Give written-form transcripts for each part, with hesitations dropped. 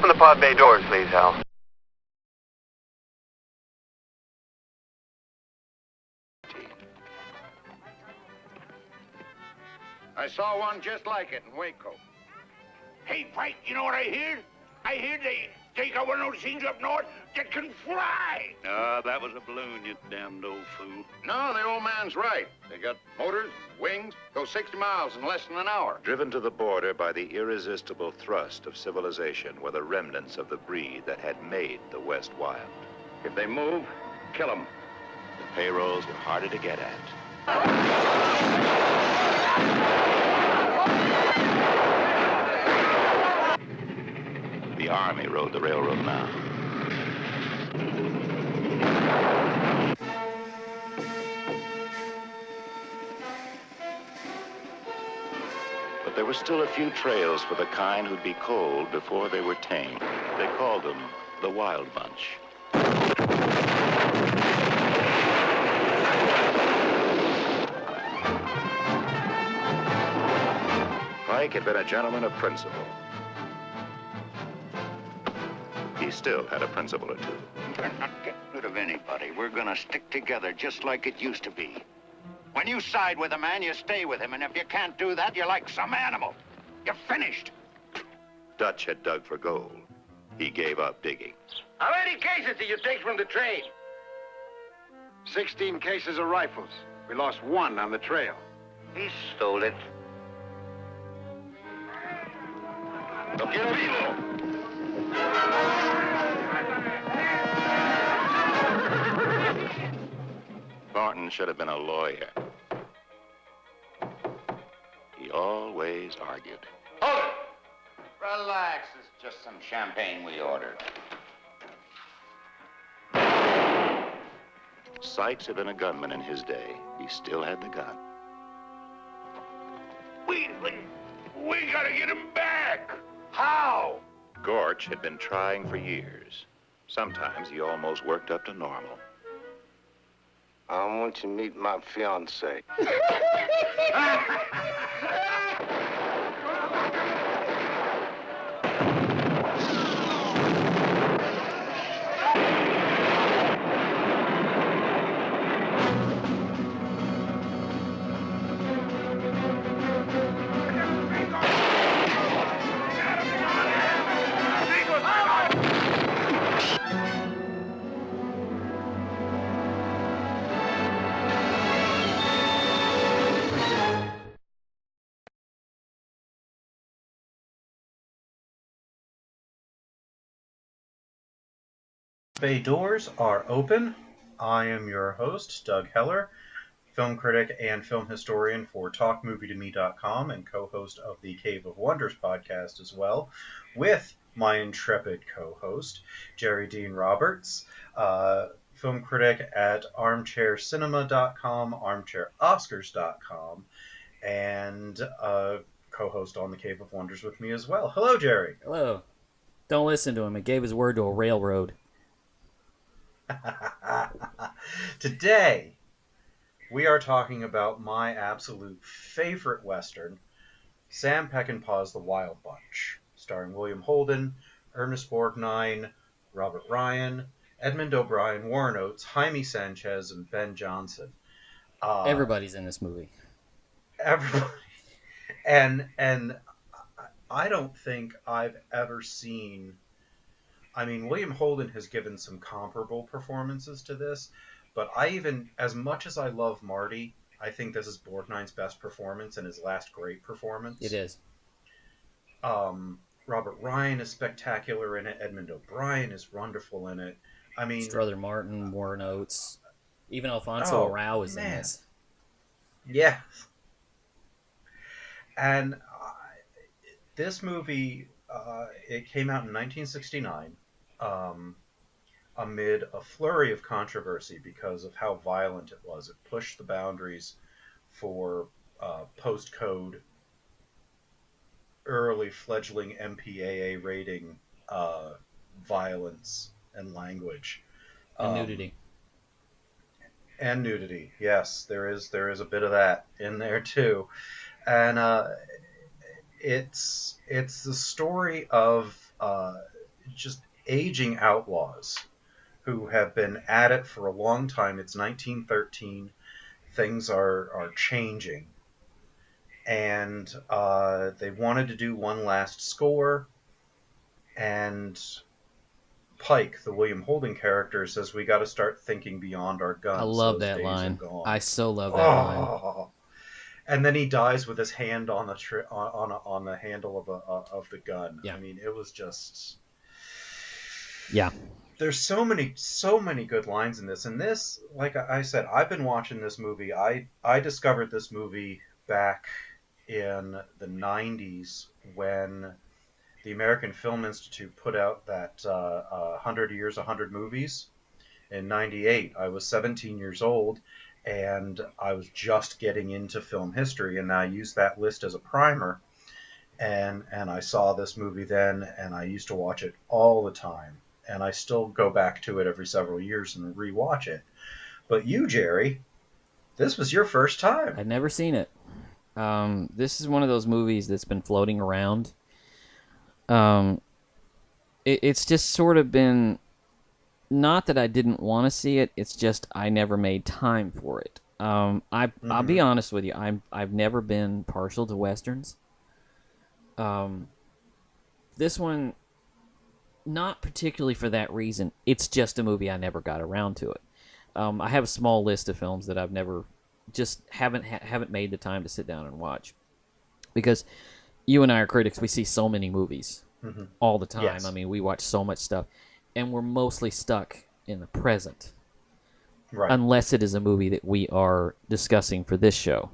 Open the pod bay doors, please, Hal. I saw one just like it in Waco. Hey, Pike, you know what I hear? I hear they got one of those things up north that can fly. That was a balloon, you damned old fool. No, the old man's right. They got motors, wings, go 60 miles in less than an hour. Driven to the border by the irresistible thrust of civilization were the remnants of the breed that had made the West wild. If they move, kill them. The payrolls were harder to get at. The Army rode the railroad now. But there were still a few trails for the kind who'd be cold before they were tame. They called them the Wild Bunch. Pike had been a gentleman of principle. He still had a principle or two. We're not getting rid of anybody. We're gonna stick together just like it used to be. When you side with a man, you stay with him, and if you can't do that, you're like some animal. You're finished. Dutch had dug for gold. He gave up digging. How many cases did you take from the train? 16 cases of rifles. We lost one on the trail. He stole it. Lo quiero vivo. Thornton should have been a lawyer. He always argued. Hold it! Relax, it's just some champagne we ordered. Sykes had been a gunman in his day. He still had the gun. We gotta get him back. How? Gorch had been trying for years. Sometimes he almost worked up to normal. I want you to meet my fiancée. Bay doors are open. I am your host, Doug Heller, film critic and film historian for TalkMovieToMe.com and co-host of the Cave of Wonders podcast as well, with my intrepid co-host, Jerry Dean Roberts, film critic at ArmchairCinema.com, ArmchairOscars.com, and co-host on the Cave of Wonders with me as well. Hello, Jerry. Hello. Don't listen to him. He gave his word to a railroad. Today, we are talking about my absolute favorite Western, Sam Peckinpah's The Wild Bunch, starring William Holden, Ernest Borgnine, Robert Ryan, Edmund O'Brien, Warren Oates, Jaime Sanchez, and Ben Johnson. Everybody's in this movie. Everybody. And I don't think I've ever seen... I mean, William Holden has given some comparable performances to this, but as much as I love Marty, I think this is Borgnine's best performance and his last great performance. It is. Robert Ryan is spectacular in it. Edmund O'Brien is wonderful in it. I mean... Strother Martin, Warren Oates, even Alfonso Arau is in this. Yeah. And this movie, it came out in 1969. Amid a flurry of controversy because of how violent it was. It pushed the boundaries for post-code, early fledgling MPAA rating violence and language. And nudity. And nudity, yes. There is a bit of that in there too. And it's the story of just aging outlaws who have been at it for a long time. It's 1913. Things are changing. And they wanted to do one last score. And Pike, the William Holden character, says we got to start thinking beyond our guns. I love Those that days line. are gone. I so love that line. And then he dies with his hand on the on the handle of the gun. Yeah. I mean, it was just. Yeah. There's so many good lines in this. And this, like I said, I've been watching this movie. I discovered this movie back in the 90s when the American Film Institute put out that 100 Years, 100 Movies. In 98, I was 17 years old, and I was just getting into film history, and I used that list as a primer. And I saw this movie then, and I used to watch it all the time. And I still go back to it every several years and rewatch it. But you, Jerry, this was your first time. I'd never seen it. This is one of those movies that's been floating around. It's just sort of been, not that I didn't want to see it, it's just I never made time for it. I'll be honest with you, I've never been partial to Westerns. This one, not particularly for that reason. It's just a movie I never got around to it. I have a small list of films that I've never, just haven't made the time to sit down and watch. Because you and I are critics, we see so many movies all the time. Yes. I mean, we watch so much stuff, and we're mostly stuck in the present. Right. Unless it is a movie that we are discussing for this show.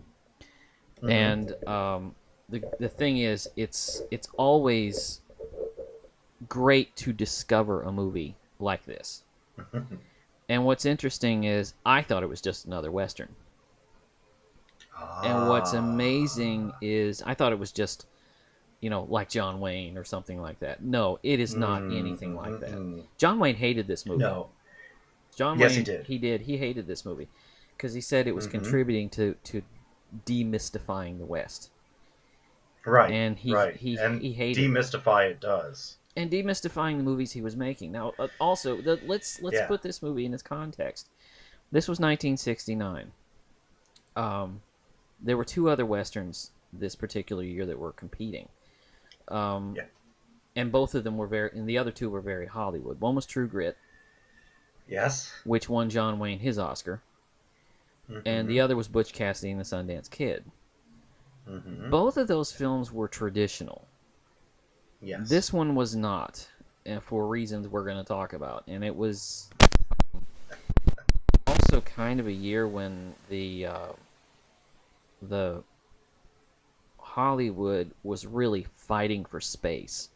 And the thing is, it's always great to discover a movie like this. And what's interesting is I thought it was just another Western. And what's amazing is I thought it was just, like John Wayne or something like that. No, it is not anything like that. John Wayne hated this movie. No. John Yes, Wayne, he did. He did. He hated this movie because he said it was contributing to demystifying the West. Right. And he hated demystify it does. And demystifying the movies he was making. Now, also, let's put this movie in its context. This was 1969. There were two other Westerns this particular year that were competing. And both of them were and the other two were very Hollywood. One was True Grit. Yes. Which won John Wayne his Oscar. And the other was Butch Cassidy and the Sundance Kid. Both of those films were traditional. Yes. This one was not, and for reasons we're going to talk about. And it was also kind of a year when the Hollywood was really fighting for space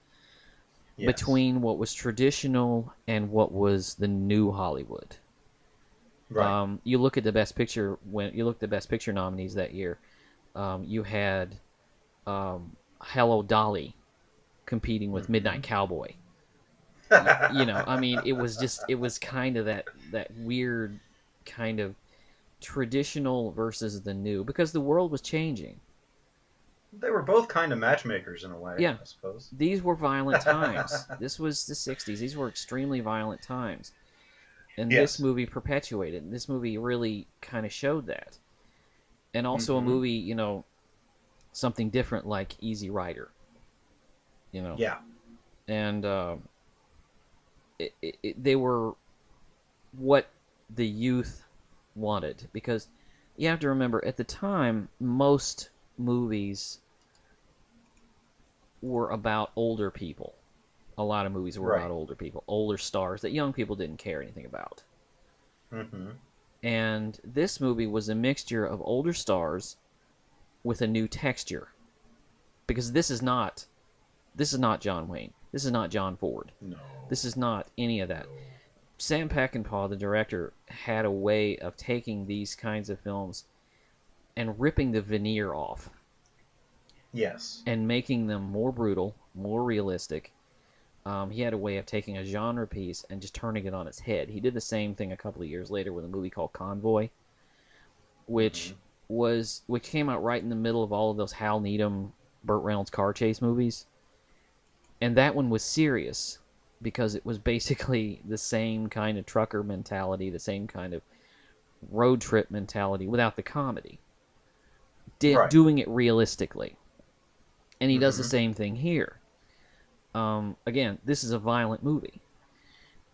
between what was traditional and what was the new Hollywood. Right. You look at the Best Picture nominees that year. You had Hello, Dolly competing with Midnight Cowboy. I mean, it was kind of that weird kind of traditional versus the new, because the world was changing. They were both kind of matchmakers in a way, I suppose. These were violent times. This was the 60s. These were extremely violent times. And this movie perpetuated. This movie really kind of showed that. And also a movie, something different like Easy Rider. Yeah. And they were what the youth wanted. Because you have to remember, at the time, most movies were about older people. A lot of movies were about older people, older stars that young people didn't care anything about. And this movie was a mixture of older stars with a new texture. Because this is not John Wayne. This is not John Ford. No. This is not any of that. Sam Peckinpah, the director, had a way of taking these kinds of films and ripping the veneer off. Yes. And making them more brutal, more realistic. He had a way of taking a genre piece and just turning it on its head. He did the same thing a couple of years later with a movie called Convoy, which came out right in the middle of all of those Hal Needham, Burt Reynolds car chase movies. And that one was serious, because it was basically the same kind of trucker mentality, the same kind of road trip mentality without the comedy. Right. Doing it realistically. And he does the Mhm. same thing here. Again, this is a violent movie.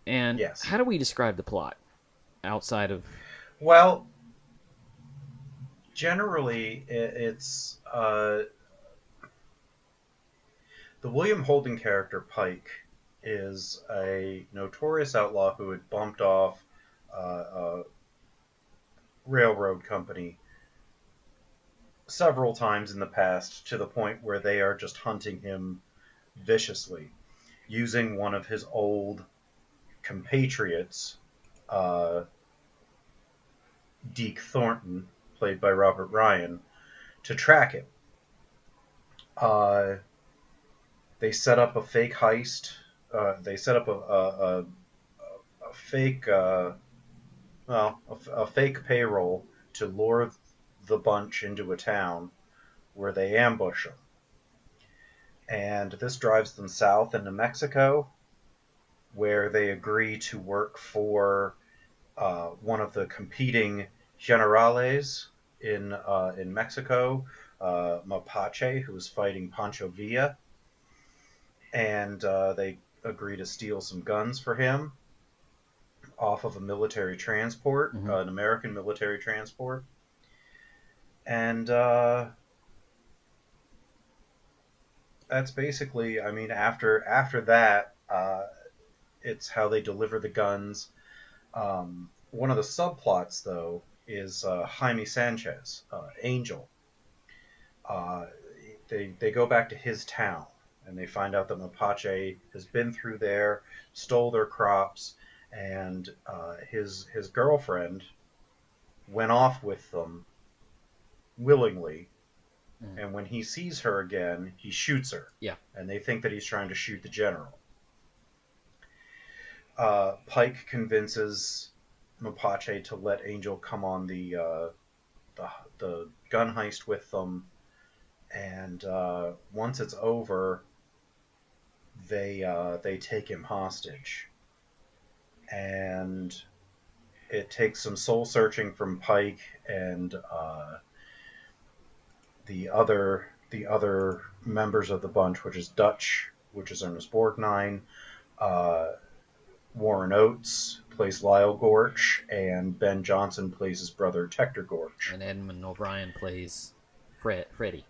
And Yes. how do we describe the plot outside of... Well, generally, it's the William Holden character, Pike, is a notorious outlaw who had bumped off a railroad company several times in the past, to the point where they are just hunting him viciously, using one of his old compatriots, uh, Deke Thornton, played by Robert Ryan, to track him. They set up a fake heist. They set up a fake, a fake payroll to lure the bunch into a town where they ambush them. And this drives them south into Mexico, where they agree to work for one of the competing generales in Mexico, Mapache, who is fighting Pancho Villa, and they agree to steal some guns for him off of a military transport, an American military transport, and that's basically, I mean, after that, it's how they deliver the guns. One of the subplots, though, is Jaime Sanchez, Angel. They go back to his town, and they find out that Mapache has been through there, stole their crops, and his girlfriend went off with them willingly. And when he sees her again, he shoots her. Yeah. And they think that he's trying to shoot the general. Pike convinces Mapache to let Angel come on the gun heist with them, and once it's over, they take him hostage, and it takes some soul searching from Pike and the other members of the bunch, which is Dutch, which is Ernest Borgnine, Warren Oates plays Lyle Gorch, and Ben Johnson plays his brother Tector Gorch. And Edmund O'Brien plays Freddy.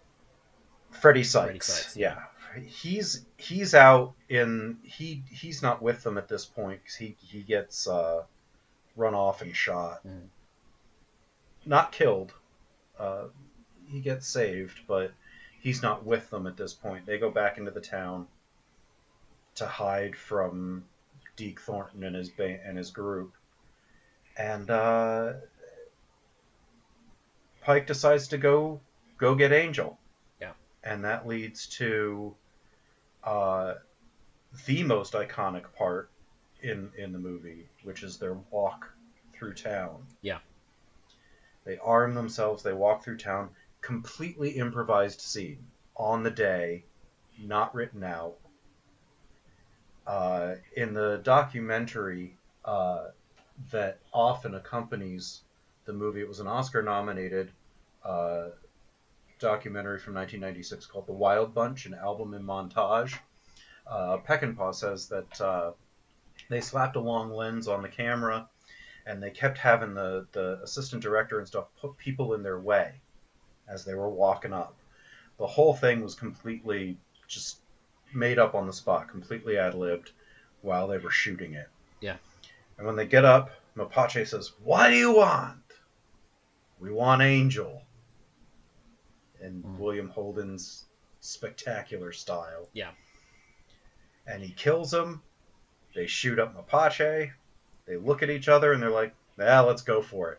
Freddie Sykes. Yeah. He's out in he's not with them at this point, because he gets run off and shot. Not killed. He gets saved, but he's not with them at this point. They go back into the town to hide from Deke Thornton and his group, and Pike decides to go get Angel. Yeah, and that leads to the most iconic part in the movie, which is their walk through town. Yeah, they arm themselves. They walk through town. Completely improvised scene on the day, not written out. In the documentary that often accompanies the movie, it was an Oscar-nominated documentary from 1996 called The Wild Bunch, an album in montage. Peckinpah says that they slapped a long lens on the camera, and they kept having the assistant director and stuff put people in their way as they were walking up. The whole thing was completely just made up on the spot, completely ad-libbed while they were shooting it. Yeah. And when they get up, Mapache says, "What do you want?" "We want Angel." In William Holden's spectacular style. Yeah. And he kills him. They shoot up Mapache. They look at each other and they're like, let's go for it.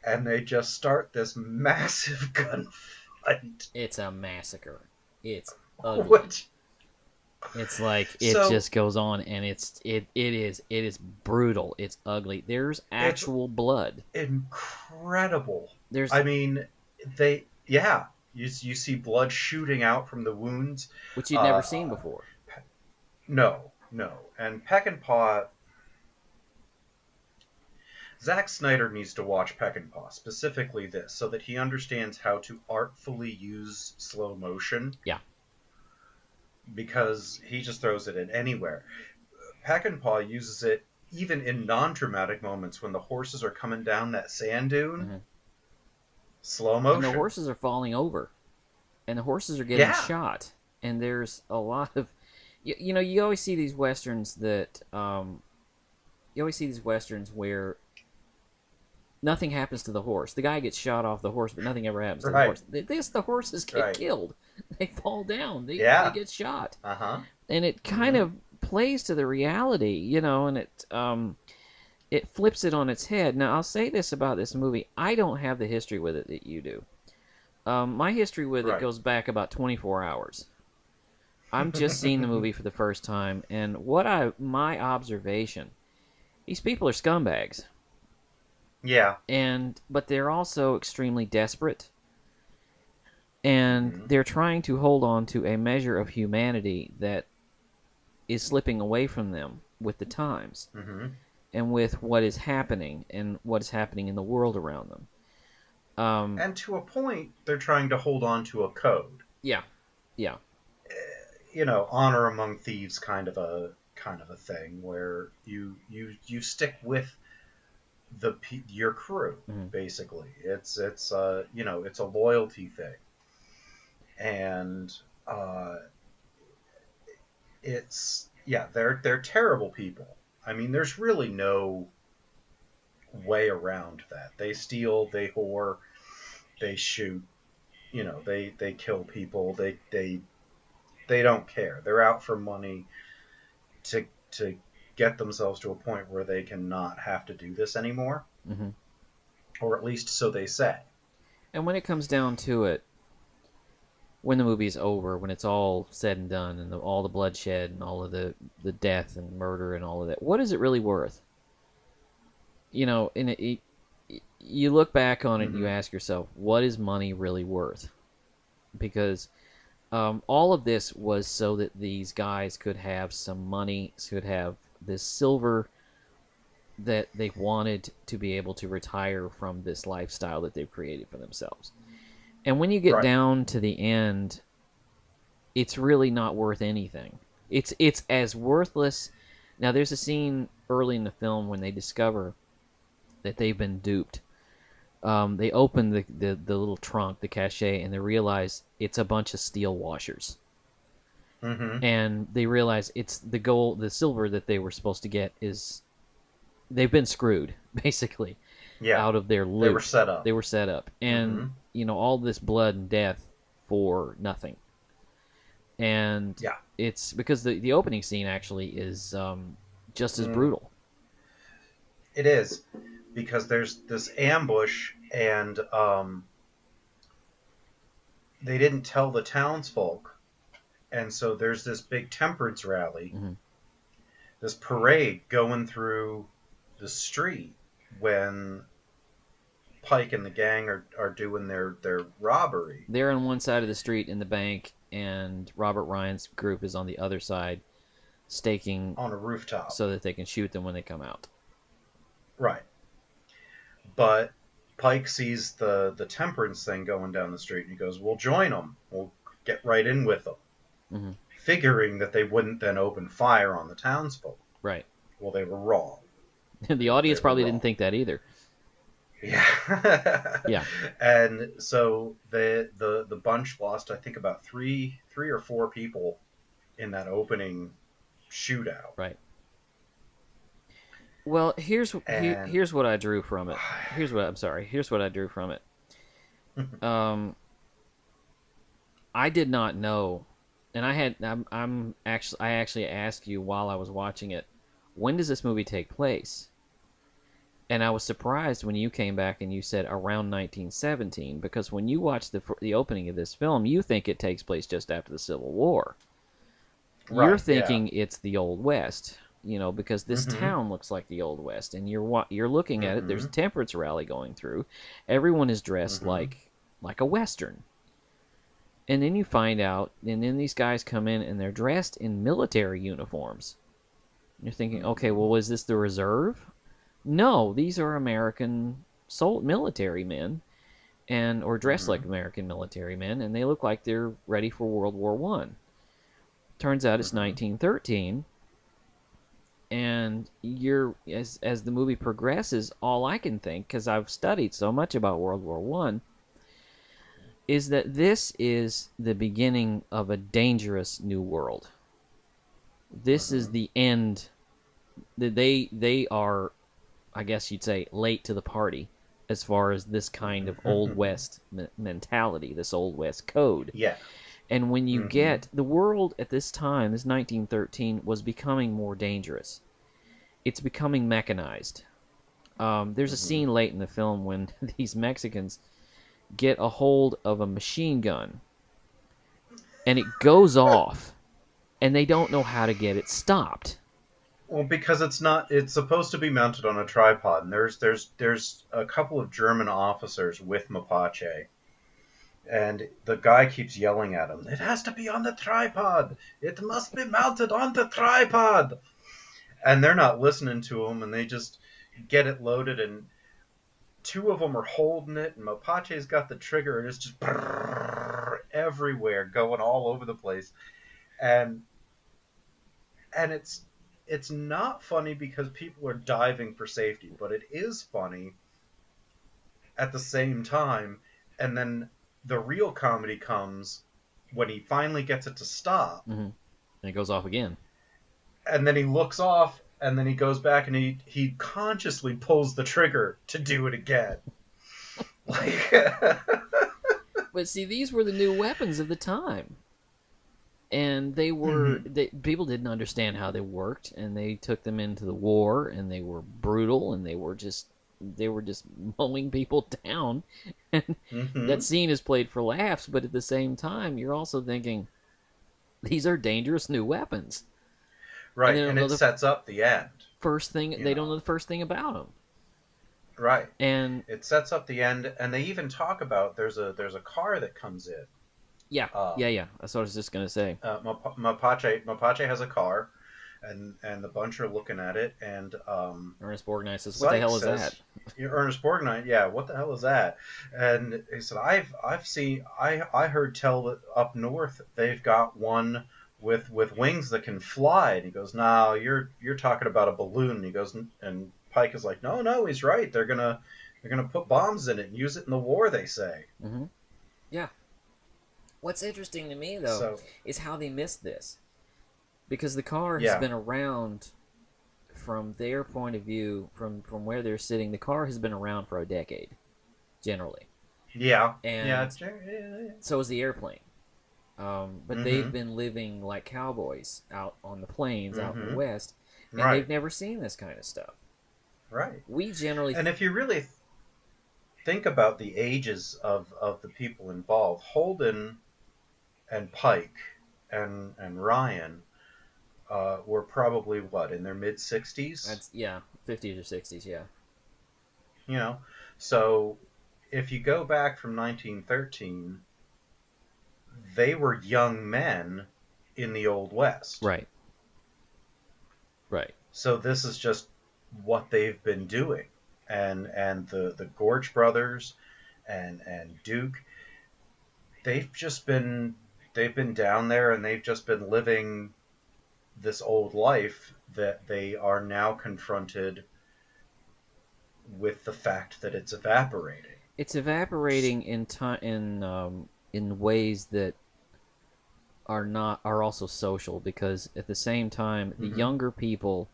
And they just start this massive gunfight. It's a massacre. It's ugly. It's like just goes on, and it is brutal. It's ugly. There's actual blood. Incredible. You see blood shooting out from the wounds, which you'd never seen before. No. No. And Peckinpah... Zack Snyder needs to watch Peckinpah, specifically this, so that he understands how to artfully use slow motion. Yeah. Because he just throws it in anywhere. Peckinpah uses it even in non-dramatic moments when the horses are coming down that sand dune. Mm-hmm. Slow motion. And the horses are falling over. And the horses are getting shot. And there's a lot of... You always see these westerns that... you always see these westerns where nothing happens to the horse. The guy gets shot off the horse, but nothing ever happens to the horse. The horses get killed. They fall down. They get shot. Uh-huh. And it kind of plays to the reality, and it flips it on its head. Now, I'll say this about this movie. I don't have the history with it that you do. My history with it goes back about 24 hours. I'm just seeing the movie for the first time, and my observation, these people are scumbags. Yeah. But they're also extremely desperate. And they're trying to hold on to a measure of humanity that is slipping away from them with the times. Mm-hmm. And with what is happening and what is happening in the world around them. And to a point, they're trying to hold on to a code. Yeah. Yeah. Honor among thieves kind of a thing where you stick with your crew, basically. It's a loyalty thing. And they're terrible people. I mean, there's really no way around that. They steal, they whore, they shoot, they kill people, they don't care. They're out for money to get themselves to a point where they cannot have to do this anymore. Mm-hmm. Or at least so they say. And when it comes down to it, when the movie's over, when it's all said and done, and all the bloodshed and all of the death and murder and all of that, what is it really worth? You look back on it and you ask yourself, what is money really worth? Because all of this was so that these guys could have some money, could have this silver that they wanted to be able to retire from this lifestyle that they've created for themselves. And when you get down to the end, it's really not worth anything. It's as worthless. Now, there's a scene early in the film when they discover that they've been duped. They open the little trunk, the cachet, and they realize it's a bunch of steel washers. Mm-hmm. And they realize it's the gold, the silver that they were supposed to get is... They've been screwed, basically, out of their loot. They were set up. And, all this blood and death for nothing. And it's because the opening scene actually is just as brutal. It is, because there's this ambush, and they didn't tell the townsfolk. And so there's this big temperance rally, this parade going through the street when Pike and the gang are doing their robbery. They're on one side of the street in the bank, and Robert Ryan's group is on the other side, staking on a rooftop so that they can shoot them when they come out. Right. But Pike sees the temperance thing going down the street, and he goes, "We'll join them. We'll get right in with them," figuring that they wouldn't then open fire on the townsfolk. Right. Well, they were wrong. The audience probably didn't think that either. Yeah. Yeah. And so the bunch lost, I think, about three or four people in that opening shootout. Right. Well, here's what I drew from it. Here's what I drew from it. I did not know, and I actually asked you while I was watching it, when does this movie take place? And I was surprised when you came back and you said around 1917, because when you watch the opening of this film, you think it takes place just after the Civil War. Right, you're thinking it's the Old West, because this town looks like the Old West, and you're looking at it. There's a temperance rally going through. Everyone is dressed like a Western. And then you find out, and then these guys come in and they're dressed in military uniforms. You're thinking, okay, well, was this the reserve? No, these are American military men, or dressed like American military men, and they look like they're ready for World War One. Turns out it's 1913, and as the movie progresses, all I can think, because I've studied so much about World War One, is that this is the beginning of a dangerous new world. This is the end. They are, I guess you'd say, late to the party as far as this kind of Old West mentality, this Old West code. Yeah. And when you get the world at this time, this 1913, was becoming more dangerous. It's becoming mechanized. There's a scene late in the film when these Mexicans get a hold of a machine gun, and it goes off, and they don't know how to get it stopped. Well, because it's supposed to be mounted on a tripod, and there's a couple of German officers with Mapache, and the guy keeps yelling at him, "It has to be on the tripod! It must be mounted on the tripod!" And they're not listening to him, and they just get it loaded, and two of them are holding it, and Mapache's got the trigger, and it's just everywhere, going all over the place. And it's not funny because people are diving for safety, but it is funny at the same time. And then the real comedy comes when he finally gets it to stop. And it goes off again. And then he looks off, and then he goes back, and he consciously pulls the trigger to do it again. But see, these were the new weapons of the time. And they were people didn't understand how they worked, and they took them into the war, and they were brutal, and they were just mowing people down. And that scene is played for laughs, but at the same time, you're also thinking, these are dangerous new weapons. Right, and it sets up the end. First thing, they don't know the first thing about them. Right, and it sets up the end, and they even talk about there's a car that comes in. Yeah. That's what I was just gonna say. Mapache has a car, and the bunch are looking at it, and Ernest Borgnine says, "What the hell is that?" Ernest Borgnine, yeah, what the hell is that? And he said, I heard tell that up north they've got one with wings that can fly. And he goes, "No, you're talking about a balloon." And he goes, and Pike is like, "No, he's right. They're gonna put bombs in it and use it in the war, they say." Yeah. What's interesting to me, though, is how they missed this. Because the car has been around, from their point of view, from where they're sitting, the car has been around for a decade, generally. Yeah. And so is the airplane. But they've been living like cowboys out on the plains, out in the West, and they've never seen this kind of stuff. Right. We generally... And if you really think about the ages of the people involved, Holden and Pike and Ryan were probably, in their mid-60s? 50s or 60s, yeah. You know, so if you go back from 1913, they were young men in the Old West. Right. So this is just what they've been doing. And the Gorge brothers and Duke, they've been down there, and they've just been living this old life that they are now confronted with the fact that it's evaporating. It's evaporating in ways that are also social, because at the same time, the younger people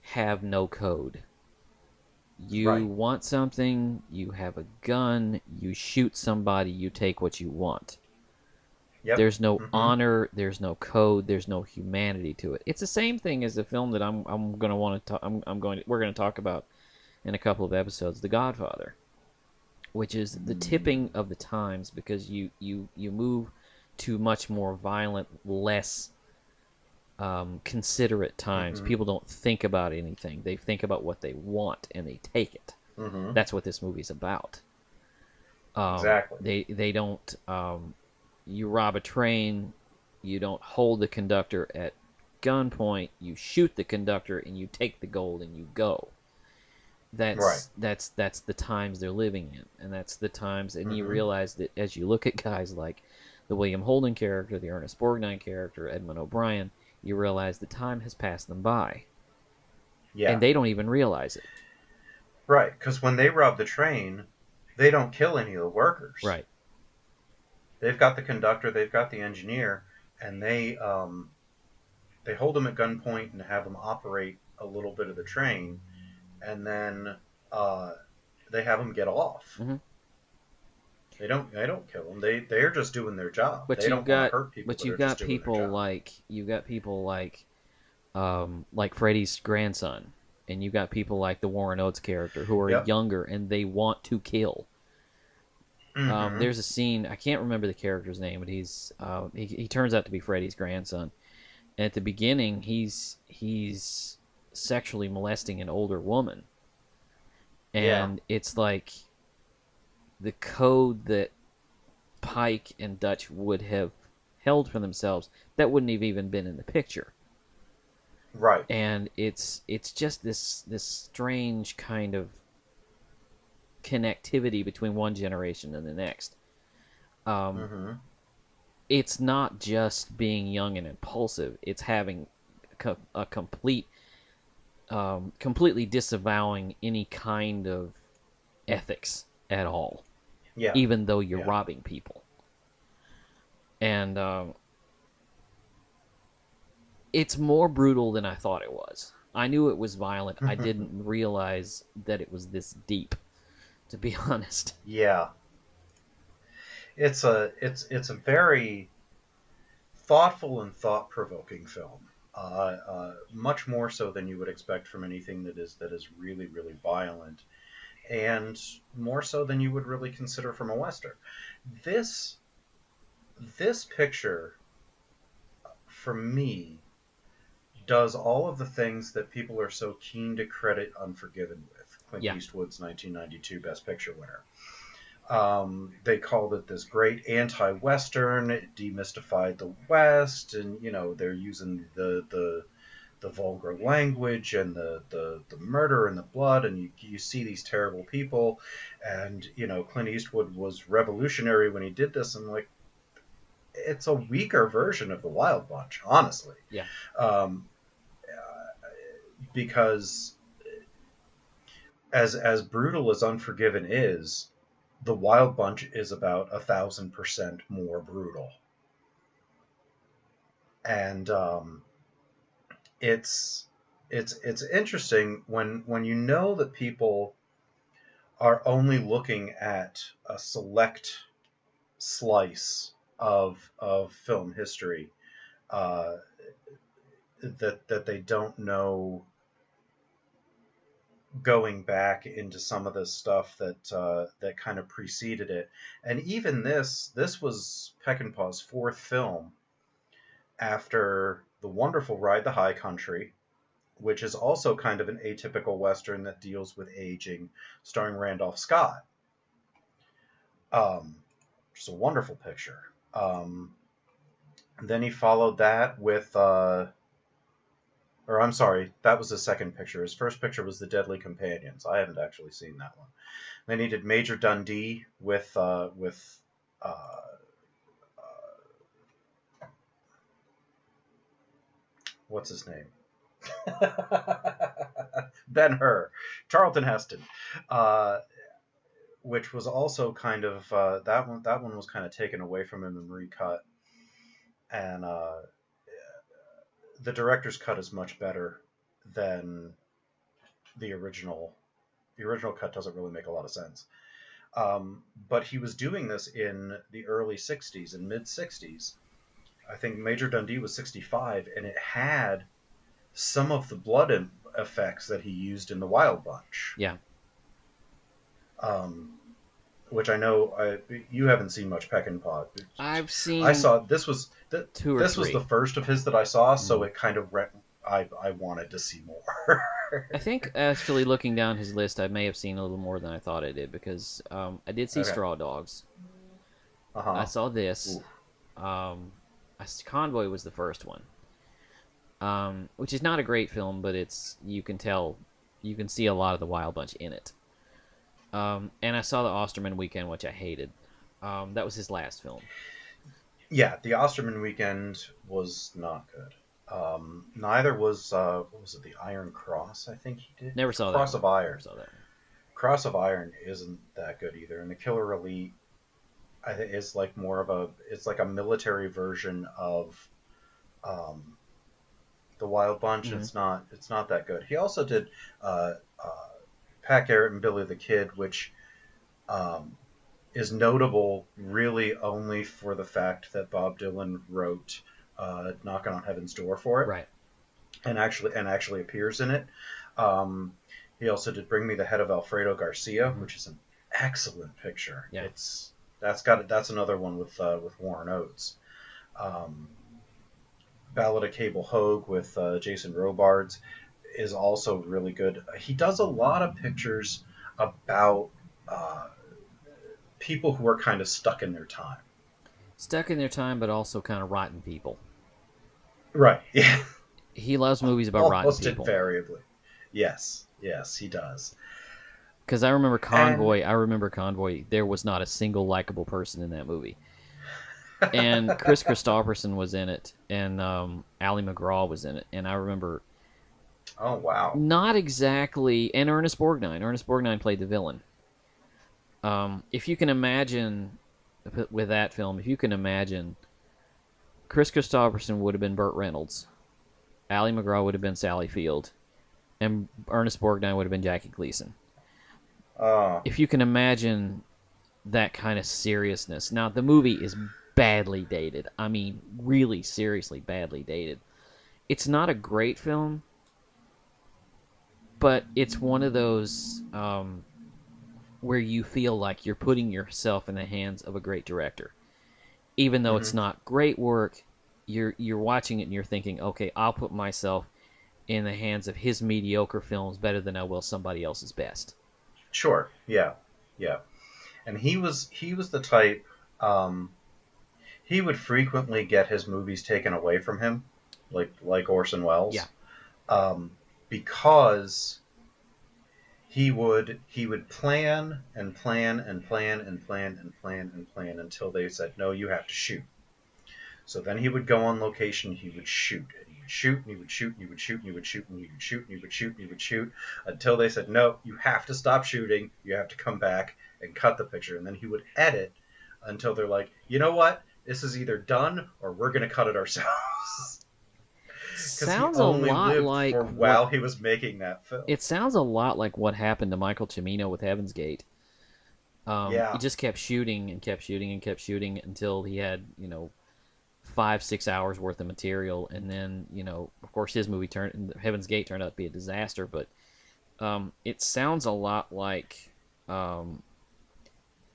have no code. You want something, you have a gun, you shoot somebody, you take what you want. Yep. There's no honor, there's no code, there's no humanity to it. It's the same thing as the film that we're going to talk about in a couple of episodes, The Godfather, which is the tipping of the times, because you move to much more violent, less considerate times. People don't think about anything. They think about what they want, and they take it. That's what this movie's about. Exactly. They don't... you rob a train, you don't hold the conductor at gunpoint, you shoot the conductor, and you take the gold and you go. That's the times they're living in, and that's the times, and you realize that as you look at guys like the William Holden character, the Ernest Borgnine character, Edmund O'Brien, you realize the time has passed them by. Yeah. And they don't even realize it. Right, because when they rob the train, they don't kill any of the workers. Right. They've got the conductor, they've got the engineer, and they hold them at gunpoint and have them operate a little bit of the train, and then they have them get off. Mm-hmm. They don't kill them. They're just doing their job. But they don't want to hurt people. But you've got people like Freddy's grandson, and you've got people like the Warren Oates character who are younger and they want to kill. Mm-hmm. There's a scene, I can't remember the character's name, but he turns out to be Freddy's grandson. And at the beginning, he's sexually molesting an older woman, and it's like the code that Pike and Dutch would have held for themselves that wouldn't have even been in the picture. Right. And it's just this strange kind of connectivity between one generation and the next. It's not just being young and impulsive. It's having a completely disavowing any kind of ethics at all. Yeah. Even though you're robbing people. And it's more brutal than I thought it was. I knew it was violent. I didn't realize that it was this deep, to be honest. Yeah. It's a very thoughtful and thought-provoking film. Much more so than you would expect from anything that is really, really violent, and more so than you would really consider from a Western. This picture, for me, does all of the things that people are so keen to credit Unforgiven with. Clint Eastwood's 1992 Best Picture winner. They called it this great anti-Western. It demystified the West, and they're using the vulgar language and the murder and the blood, and you see these terrible people, and Clint Eastwood was revolutionary when he did this, and like, it's a weaker version of the Wild Bunch, honestly. Yeah. Because as brutal as Unforgiven is, the Wild Bunch is about 1,000% more brutal. And it's interesting when you know that people are only looking at a select slice of film history, that they don't know, going back into some of the stuff that kind of preceded it. And even this was Peckinpah's fourth film after the wonderful Ride the High Country, which is also kind of an atypical Western that deals with aging, starring Randolph Scott. Just a wonderful picture. Then he followed that with or I'm sorry, that was his second picture. His first picture was The Deadly Companions. I haven't actually seen that one. Then he did Major Dundee with what's his name? Ben-Hur, Charlton Heston, which was also kind of that one was kind of taken away from him and recut, and the director's cut is much better than the original. The original cut doesn't really make a lot of sense. But he was doing this in the early 60s and mid-60s. I think Major Dundee was 65, and it had some of the blood effects that he used in The Wild Bunch. Yeah. Which I know you haven't seen much Peckinpah. I've seen. I saw this was two or this three. was the first of his that I saw, so it kind of I wanted to see more. I think actually looking down his list, I may have seen a little more than I thought I did, because I did see Straw Dogs. Uh-huh. I saw this. Convoy was the first one. which is not a great film, but you can see a lot of the Wild Bunch in it. And I saw the Osterman Weekend, which I hated. That was his last film. Yeah, the Osterman Weekend was not good. Neither was what was it, the Iron Cross? I think he did. Never saw Cross that of one. Iron. Never saw that one. Cross of Iron isn't that good either, and the Killer Elite, I think, is like it's like a military version of the Wild Bunch. Mm-hmm. It's not that good. He also did Pat Garrett and Billy the Kid, which is notable really only for the fact that Bob Dylan wrote "Knocking on Heaven's Door" for it, Right. and actually appears in it. He also did "Bring Me the Head of Alfredo Garcia," which is an excellent picture. Yeah. That's another one with Warren Oates. Ballad of Cable Hogue with Jason Robards is also really good. He does a lot of pictures about people who are kind of stuck in their time. Stuck in their time, but also kind of rotten people. Right. Yeah. He loves movies about rotten people. Almost invariably. Yes, he does. Because I remember Convoy. There was not a single likable person in that movie. And Chris Christopherson was in it, and Ali McGraw was in it, and I remember. Oh wow! Not exactly, and Ernest Borgnine. Ernest Borgnine played the villain. If you can imagine, with that film, Chris Christopherson would have been Burt Reynolds, Ali McGraw would have been Sally Field, and Ernest Borgnine would have been Jackie Gleason. If you can imagine that kind of seriousness. Now, the movie is badly dated. I mean, really seriously badly dated. It's not a great film, but it's one of those where you feel like you're putting yourself in the hands of a great director. Even though it's not great work, you're watching it and you're thinking, okay, I'll put myself in the hands of his mediocre films better than I will somebody else's best. Sure. Yeah. And he was the type. He would frequently get his movies taken away from him, like Orson Welles. Yeah. Because he would plan and plan and plan and plan and plan and plan until they said, no, you have to shoot. So then he would go on location, he would shoot, and he would shoot, and he would shoot, and he would shoot, and he would shoot, and he would shoot, and he would shoot, and he would shoot, until they said, no, you have to stop shooting, you have to come back and cut the picture. And then he would edit until they're like, you know what, this is either done or we're going to cut it ourselves. Sounds a lot like while he was making that film. It sounds a lot like what happened to Michael Cimino with Heaven's Gate. He just kept shooting and kept shooting and kept shooting until he had 5-6 hours worth of material, and then of course his movie Heaven's Gate turned out to be a disaster. But it sounds a lot like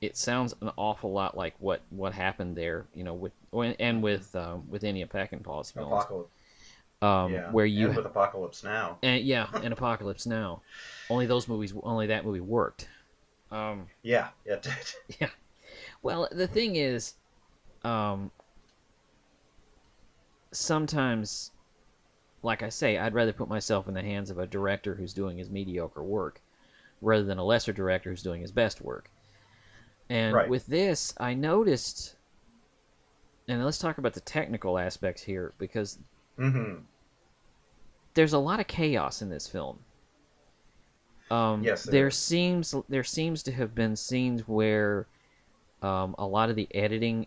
it sounds an awful lot like what happened there, with any of Peckinpah's films. Apocalypse. Where you with Apocalypse Now. And Apocalypse Now. Only that movie worked. Yeah, it did. Yeah. Well, the thing is, sometimes, like I say, I'd rather put myself in the hands of a director who's doing his mediocre work rather than a lesser director who's doing his best work. And with this, I noticed, and let's talk about the technical aspects here, because there's a lot of chaos in this film. Yes, there seems to have been scenes where a lot of the editing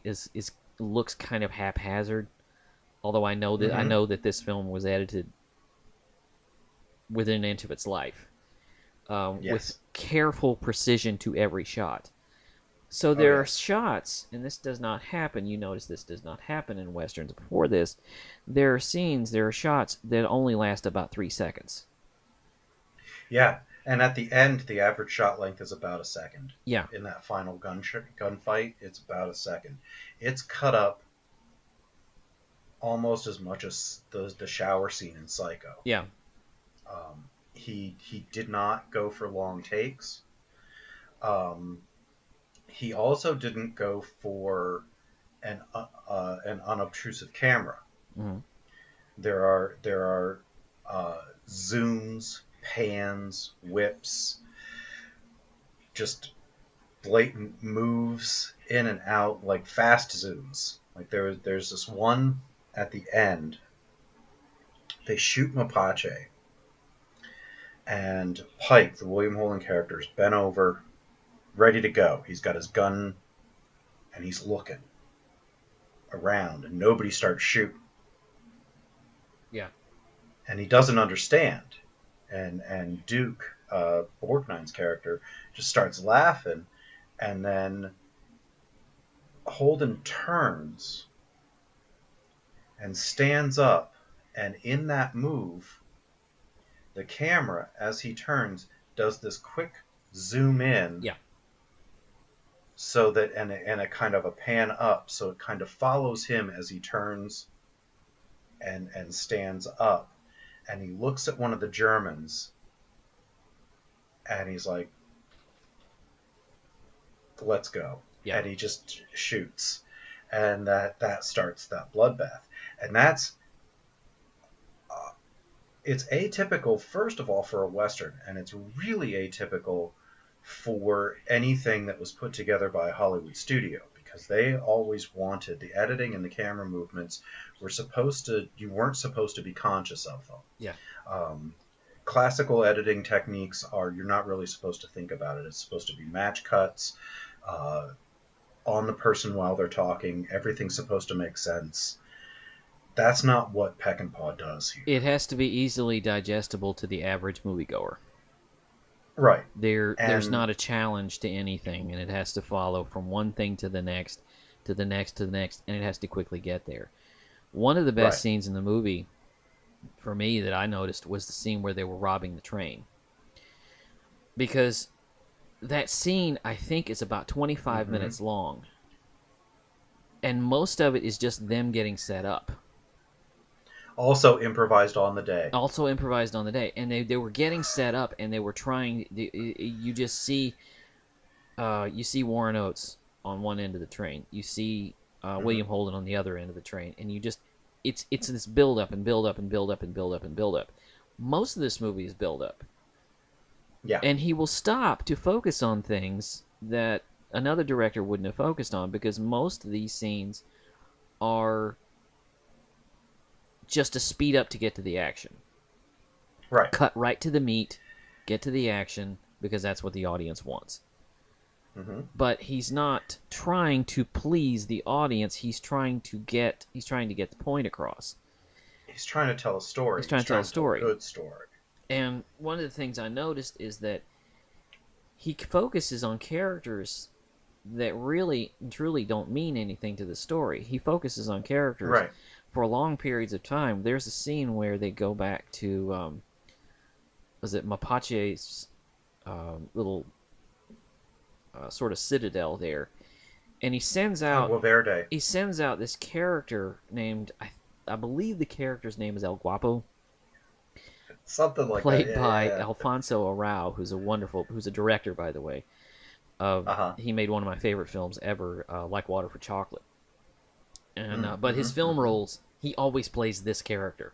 looks kind of haphazard. Although I know that this film was edited within an inch of its life, with careful precision to every shot. So there are shots, and this does not happen. You notice this does not happen in westerns before this. There are shots that only last about 3 seconds. Yeah, and at the end, the average shot length is about a second. Yeah. In that final gunfight, it's about a second. It's cut up almost as much as the shower scene in Psycho. Yeah. He did not go for long takes. He also didn't go for an unobtrusive camera. There are zooms, pans, whips, just blatant moves in and out, like fast zooms. Like there's this one at the end. They shoot Mapache, and Pike, the William Holden character, is bent over, ready to go. He's got his gun, and he's looking around, and nobody starts shooting. Yeah. And he doesn't understand. And Duke, Borgnine's character, just starts laughing, and then Holden turns and stands up, and in that move, the camera, as he turns, does this quick zoom in. Yeah. So that, and a kind of a pan up, so it kind of follows him as he turns and stands up. And he looks at one of the Germans, and he's like, let's go. Yeah. And he just shoots. And that starts that bloodbath. And that's, it's atypical, first of all, for a Western, and it's really atypical for anything that was put together by a Hollywood studio, because they always wanted the editing and the camera movements you weren't supposed to be conscious of them. Yeah. Classical editing techniques are, you're not really supposed to think about it. It's supposed to be match cuts on the person while they're talking. Everything's supposed to make sense. That's not what Peckinpah does here. It has to be easily digestible to the average moviegoer. Right. There's not a challenge to anything, and it has to follow from one thing to the next, to the next, to the next, and it has to quickly get there. One of the best scenes in the movie, for me, that I noticed was the scene where they were robbing the train. Because that scene, I think, is about 25 minutes long. And most of it is just them getting set up. Also improvised on the day. And they were getting set up, and they were trying. You just see, you see Warren Oates on one end of the train. You see William Holden on the other end of the train, and you just, it's this build up and build up and build up and build up and build up. Most of this movie is build up. Yeah. And he will stop to focus on things that another director wouldn't have focused on, because most of these scenes are just to speed up to get to the action. Right. Cut right to the meat, get to the action, because that's what the audience wants. But he's not trying to please the audience. He's trying to get the point across. He's trying to tell a story. He's trying to tell a story. A good story. And one of the things I noticed is that he focuses on characters that really and truly don't mean anything to the story. He focuses on characters for long periods of time. There's a scene where they go back to, was it Mapache's little sort of citadel there, and he sends out Verde. He sends out this character named, I believe the character's name is El Guapo. Something like played that. by Alfonso Arau, who's a director, by the way. He made one of my favorite films ever, Like Water for Chocolate. And but his film roles, he always plays this character.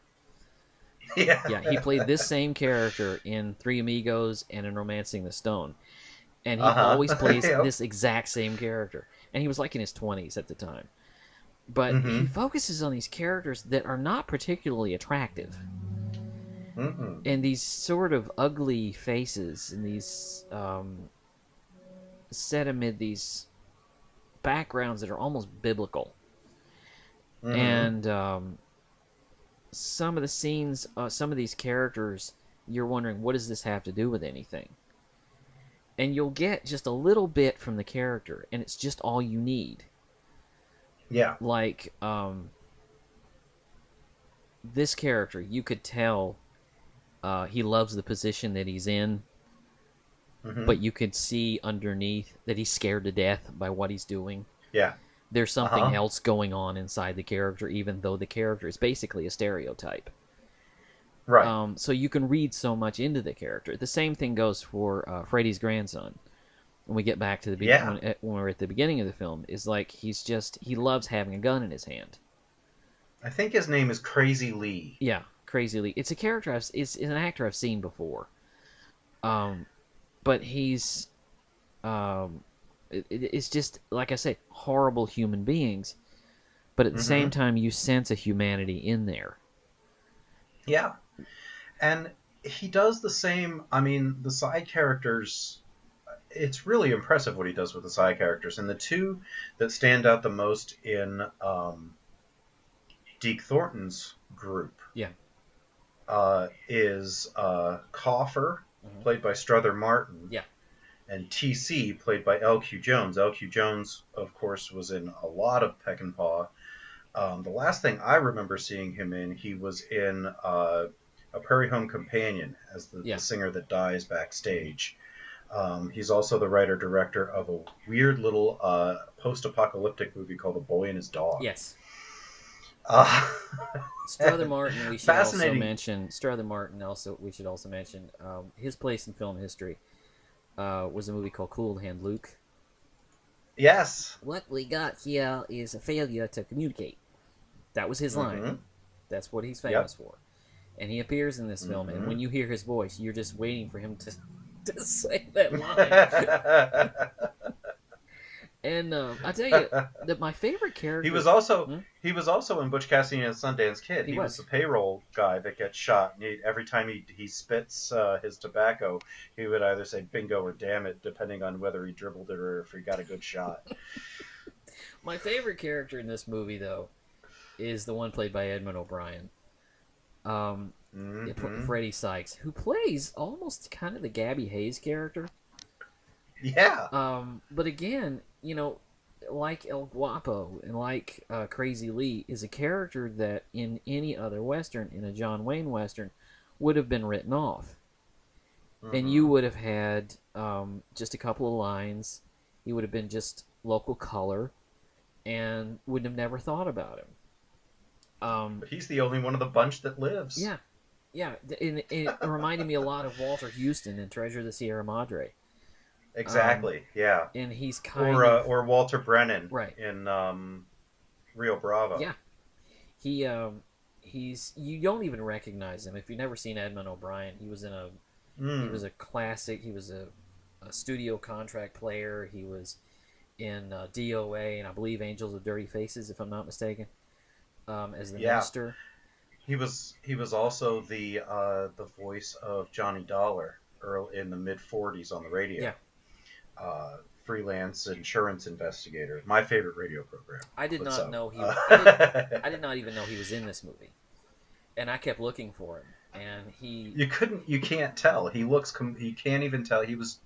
Yeah, he played this same character in Three Amigos and in Romancing the Stone. And he always plays this exact same character. And he was like in his 20s at the time. But he focuses on these characters that are not particularly attractive. And these sort of ugly faces, and these set amid these backgrounds that are almost biblical. And some of the scenes, some of these characters, you're wondering, what does this have to do with anything? And you'll get just a little bit from the character, and it's just all you need. Yeah. Like, this character, you could tell he loves the position that he's in, but you could see underneath that he's scared to death by what he's doing. Yeah. There's something else going on inside the character, even though the character is basically a stereotype. Right. So you can read so much into the character. The same thing goes for Freddy's grandson. When we get back to the beginning, when we're at the beginning of the film, is like he loves having a gun in his hand. I think his name is Crazy Lee. Yeah, Crazy Lee. It's a character. It's an actor I've seen before. But he's, it's just like I say, horrible human beings. But at the same time, you sense a humanity in there. Yeah, and he does the same. I mean, the side characters. It's really impressive what he does with the side characters, and the two that stand out the most in Deke Thornton's group. Yeah. Is Coffer, played by Strother Martin. Yeah. And TC, played by L.Q. Jones. L.Q. Jones, of course, was in a lot of Peckinpah. The last thing I remember seeing him in, he was in A Prairie Home Companion as the singer that dies backstage. He's also the writer-director of a weird little post-apocalyptic movie called The Boy and His Dog. Yes. Strother Martin, we should also mention. Strother Martin, we should also mention his place in film history was a movie called Cool Hand Luke. Yes. What we got here is a failure to communicate. That was his line. That's what he's famous for. And he appears in this film, and when you hear his voice, you're just waiting for him to say that line. And I tell you that my favorite character. He was also in Butch Cassidy and the Sundance Kid. He was the payroll guy that gets shot. And every time he spits his tobacco, he would either say "bingo" or "damn it," depending on whether he dribbled it or if he got a good shot. My favorite character in this movie, though, is the one played by Edmund O'Brien. Freddie Sykes, who plays almost kind of the Gabby Hayes character. Yeah. But again, like El Guapo and like Crazy Lee, is a character that in any other Western, in a John Wayne Western, would have been written off. And you would have had just a couple of lines. He would have been just local color and wouldn't have never thought about him. But he's the only one of the bunch that lives. Yeah. Yeah. And it reminded me a lot of Walter Houston in Treasure of the Sierra Madre. Exactly, yeah. And he's or Walter Brennan, right, in Rio Bravo. Yeah, he's you don't even recognize him if you've never seen Edmund O'Brien. He was he was a classic. He was a studio contract player. He was in DOA and I believe Angels with Dirty Faces, if I'm not mistaken, as the minister. He was also the voice of Johnny Dollar early in the mid '40s on the radio. Yeah. Freelance insurance investigator. My favorite radio program. I did not know he. I did not even know he was in this movie, and I kept looking for him. And he. You can't tell. He looks. You can't even tell. He was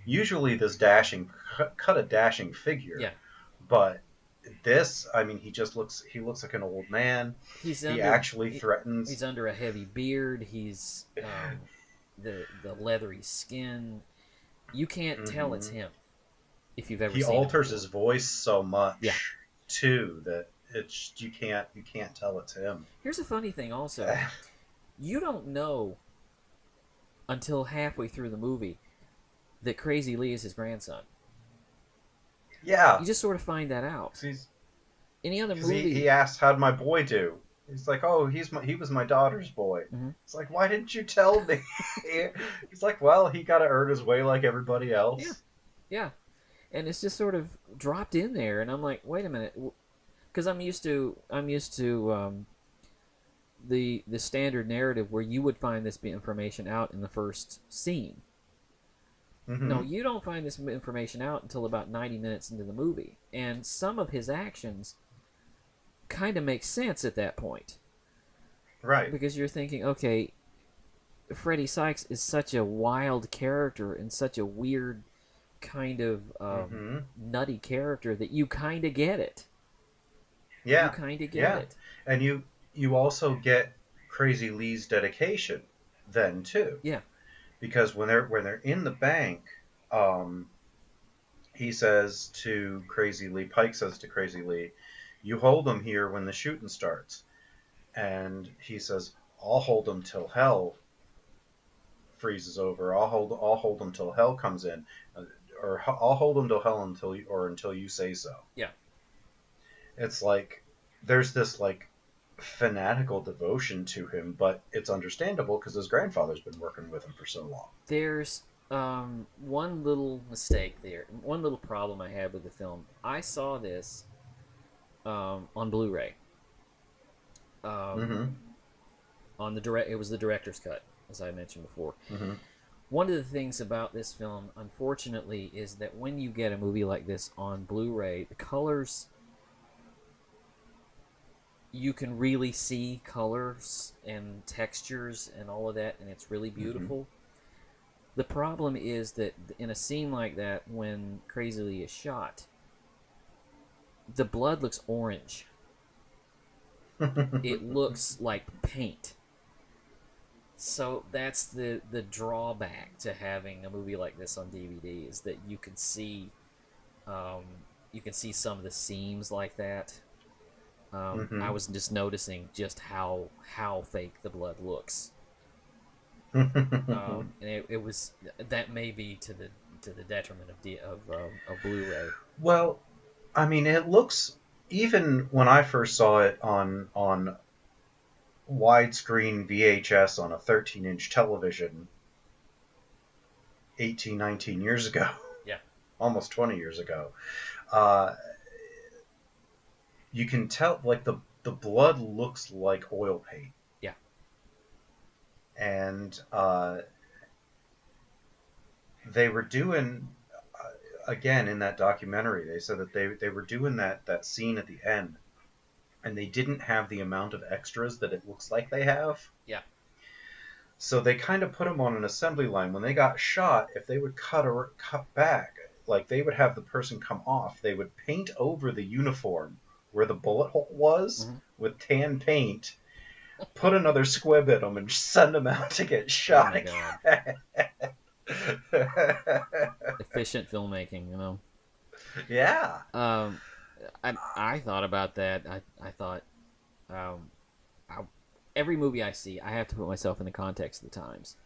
usually this dashing, cut a dashing figure. Yeah. But this, I mean, he looks like an old man. He actually threatens. He's under a heavy beard. He's the leathery skin. You can't tell it's him if you've ever seen him. He alters his voice so much, too, that you can't tell it's him. Here's a funny thing also. You don't know until halfway through the movie that Crazy Lee is his grandson. Yeah. You just sort of find that out. Any other movie... He asks, how'd my boy do? He's like, oh, he was my daughter's boy. It's like, why didn't you tell me? He's like, well, he got to earn his way like everybody else. Yeah. And it's just sort of dropped in there, and I'm like, wait a minute, because I'm used to the standard narrative where you would find this information out in the first scene. No, you don't find this information out until about 90 minutes into the movie, and some of his actions kind of makes sense at that point. Right. Because you're thinking, okay, Freddie Sykes is such a wild character and such a weird kind of nutty character that you kind of get it. Yeah. You kind of get it. And you also get Crazy Lee's dedication then too. Yeah. Because when they're in the bank, he says to Crazy Lee, Pike says to Crazy Lee, you hold them here when the shooting starts. And he says, I'll hold them till hell freezes over. I'll hold them till hell comes in. Or I'll hold them till hell until you say so. Yeah. It's like, there's this like fanatical devotion to him, but it's understandable because his grandfather's been working with him for so long. There's one little mistake there. One little problem I had with the film. I saw this on Blu-ray. Mm-hmm. It was the director's cut, as I mentioned before. Mm-hmm. One of the things about this film, unfortunately, is that when you get a movie like this on Blu-ray, the colors, you can really see colors and textures and all of that, and it's really beautiful. Mm-hmm. The problem is that in a scene like that, when Crazily is shot, the blood looks orange. It looks like paint. So that's the drawback to having a movie like this on DVD, is that you can see some of the seams like that. Mm-hmm. I was just noticing just how fake the blood looks. And it was, that may be to the detriment of Blu-ray. Well, I mean, it looks, even when I first saw it on widescreen VHS on a 13-inch television 18, 19 years ago. Yeah. Almost 20 years ago. You can tell, like, the blood looks like oil paint. Yeah. And they were doing, again, in that documentary, they said that they were doing that scene at the end, and they didn't have the amount of extras that it looks like they have. Yeah. So they kind of put them on an assembly line. When they got shot, if they would cut back, like, they would have the person come off, they would paint over the uniform where the bullet hole was, mm-hmm, with tan paint, put another squib in them, and send them out to get shot again. Efficient filmmaking, you know. Yeah. I thought about that. I thought, every movie I see, I have to put myself in the context of the times.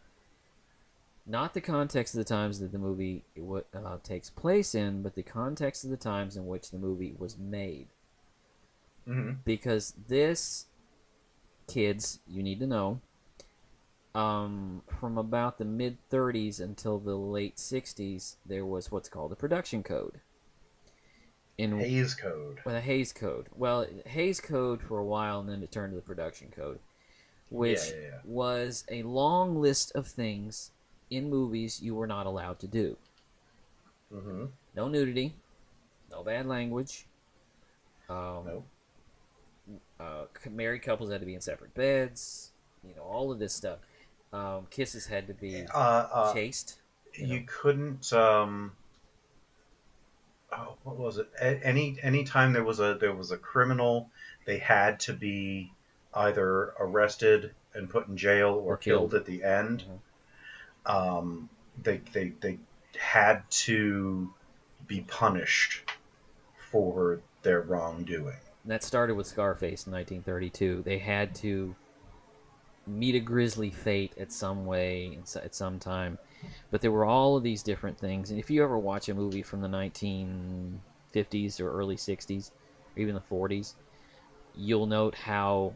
Not the context of the times that the movie takes place in, but the context of the times in which the movie was made. Mm-hmm. Because this, kids, you need to know, from about the mid-30s until the late 60s, there was what's called a production code. Hays Code. Well, the Hays Code. Well, Hays Code for a while, and then it turned to the Production Code, which was a long list of things in movies you were not allowed to do. Mm-hmm. No nudity, no bad language. Nope. Married couples had to be in separate beds. You know, all of this stuff. Kisses had to be chaste. You couldn't. What was it? Any time there was a criminal, they had to be either arrested and put in jail or killed at the end. Mm-hmm. They had to be punished for their wrongdoing. And that started with Scarface in 1932. They had to meet a grisly fate at some time. But there were all of these different things. And if you ever watch a movie from the 1950s or early 60s, or even the 40s, you'll note how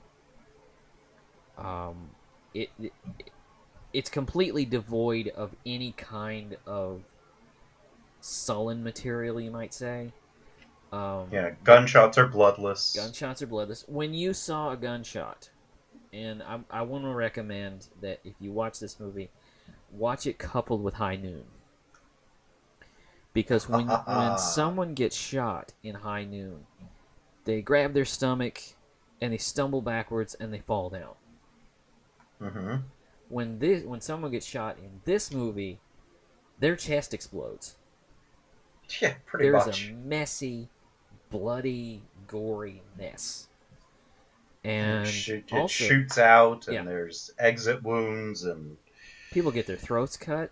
it's completely devoid of any kind of sullen material, you might say. Gunshots are bloodless. Gunshots are bloodless. When you saw a gunshot, and I want to recommend that if you watch this movie, watch it coupled with High Noon. Because when someone gets shot in High Noon, they grab their stomach and they stumble backwards and they fall down. Mm-hmm. When someone gets shot in this movie, their chest explodes. Yeah, pretty much. There's a messy, bloody, gory mess. And it shoots out, and yeah, there's exit wounds, and people get their throats cut.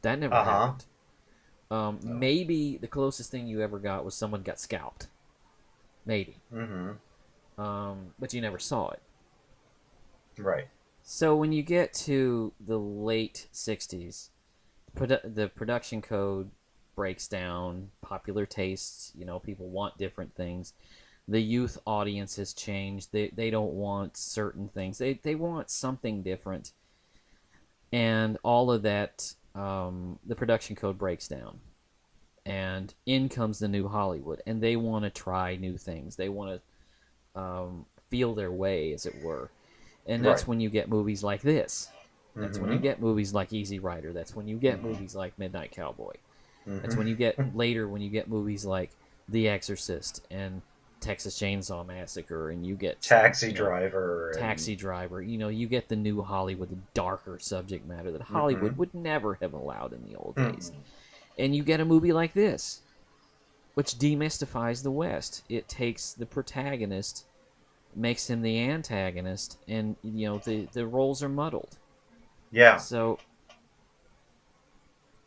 That never happened. No. Maybe the closest thing you ever got was someone got scalped. Maybe. Mm-hmm. But you never saw it. Right. So when you get to the late 60s, the production code breaks down. Popular tastes, people want different things. The youth audience has changed. They don't want certain things. They want something different. And all of that, the production code breaks down. And in comes the new Hollywood. And they want to try new things. They want to feel their way, as it were. And that's Right. when you get movies like this. That's when you Mhm. get movies like Easy Rider. That's when you get movies like Midnight Cowboy. That's when you get movies like The Exorcist and Texas Chainsaw Massacre, and you get Taxi Driver. Taxi Driver. You get the new Hollywood, the darker subject matter that Hollywood would never have allowed in the old days. And you get a movie like this, which demystifies the West. It takes the protagonist, makes him the antagonist, and the roles are muddled. Yeah. So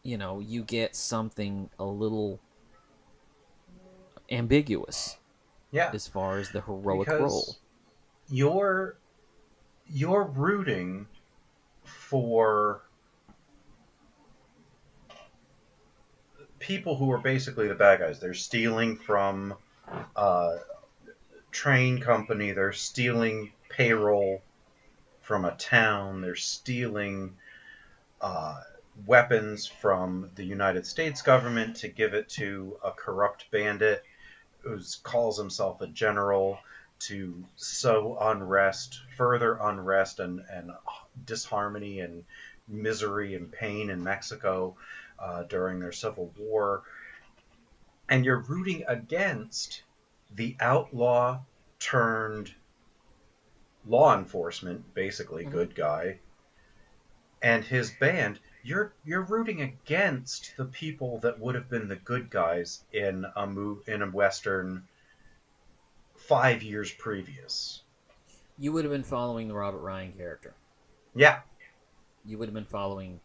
you get something a little ambiguous. Yeah. As far as the heroic Because role. You're rooting for people who are basically the bad guys. They're stealing from train company. They're stealing payroll from a town. They're stealing weapons from the United States government to give it to a corrupt bandit who calls himself a general to sow unrest, further unrest and disharmony and misery and pain in Mexico during their civil war. And you're rooting against the outlaw turned law enforcement, basically good guy, and his band. You're rooting against the people that would have been the good guys in a western 5 years previous. You would have been following the Robert Ryan character. Yeah. You would have been following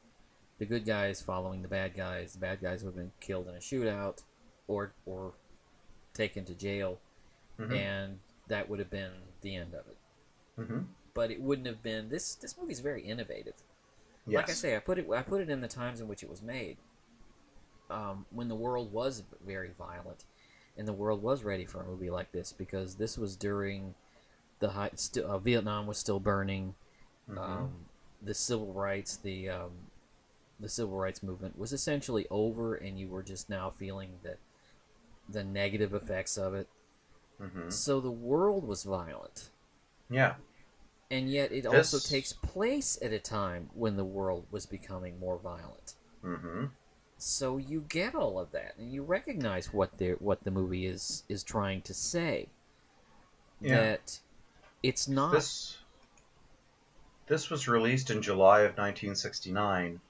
the good guys, following the bad guys. The bad guys would have been killed in a shootout or taken to jail, and that would have been the end of it. But it wouldn't have been. This movie's very innovative. Yes. Like I say, I put it in the times in which it was made, when the world was very violent, and the world was ready for a movie like this, because this was during the Vietnam was still burning, the civil rights movement was essentially over, and you were just now feeling the negative effects of it. So the world was violent. Yeah. And yet it also takes place at a time when the world was becoming more violent. So you get all of that, and you recognize what the movie is trying to say. Yeah. That it's not. This was released in July of 1969,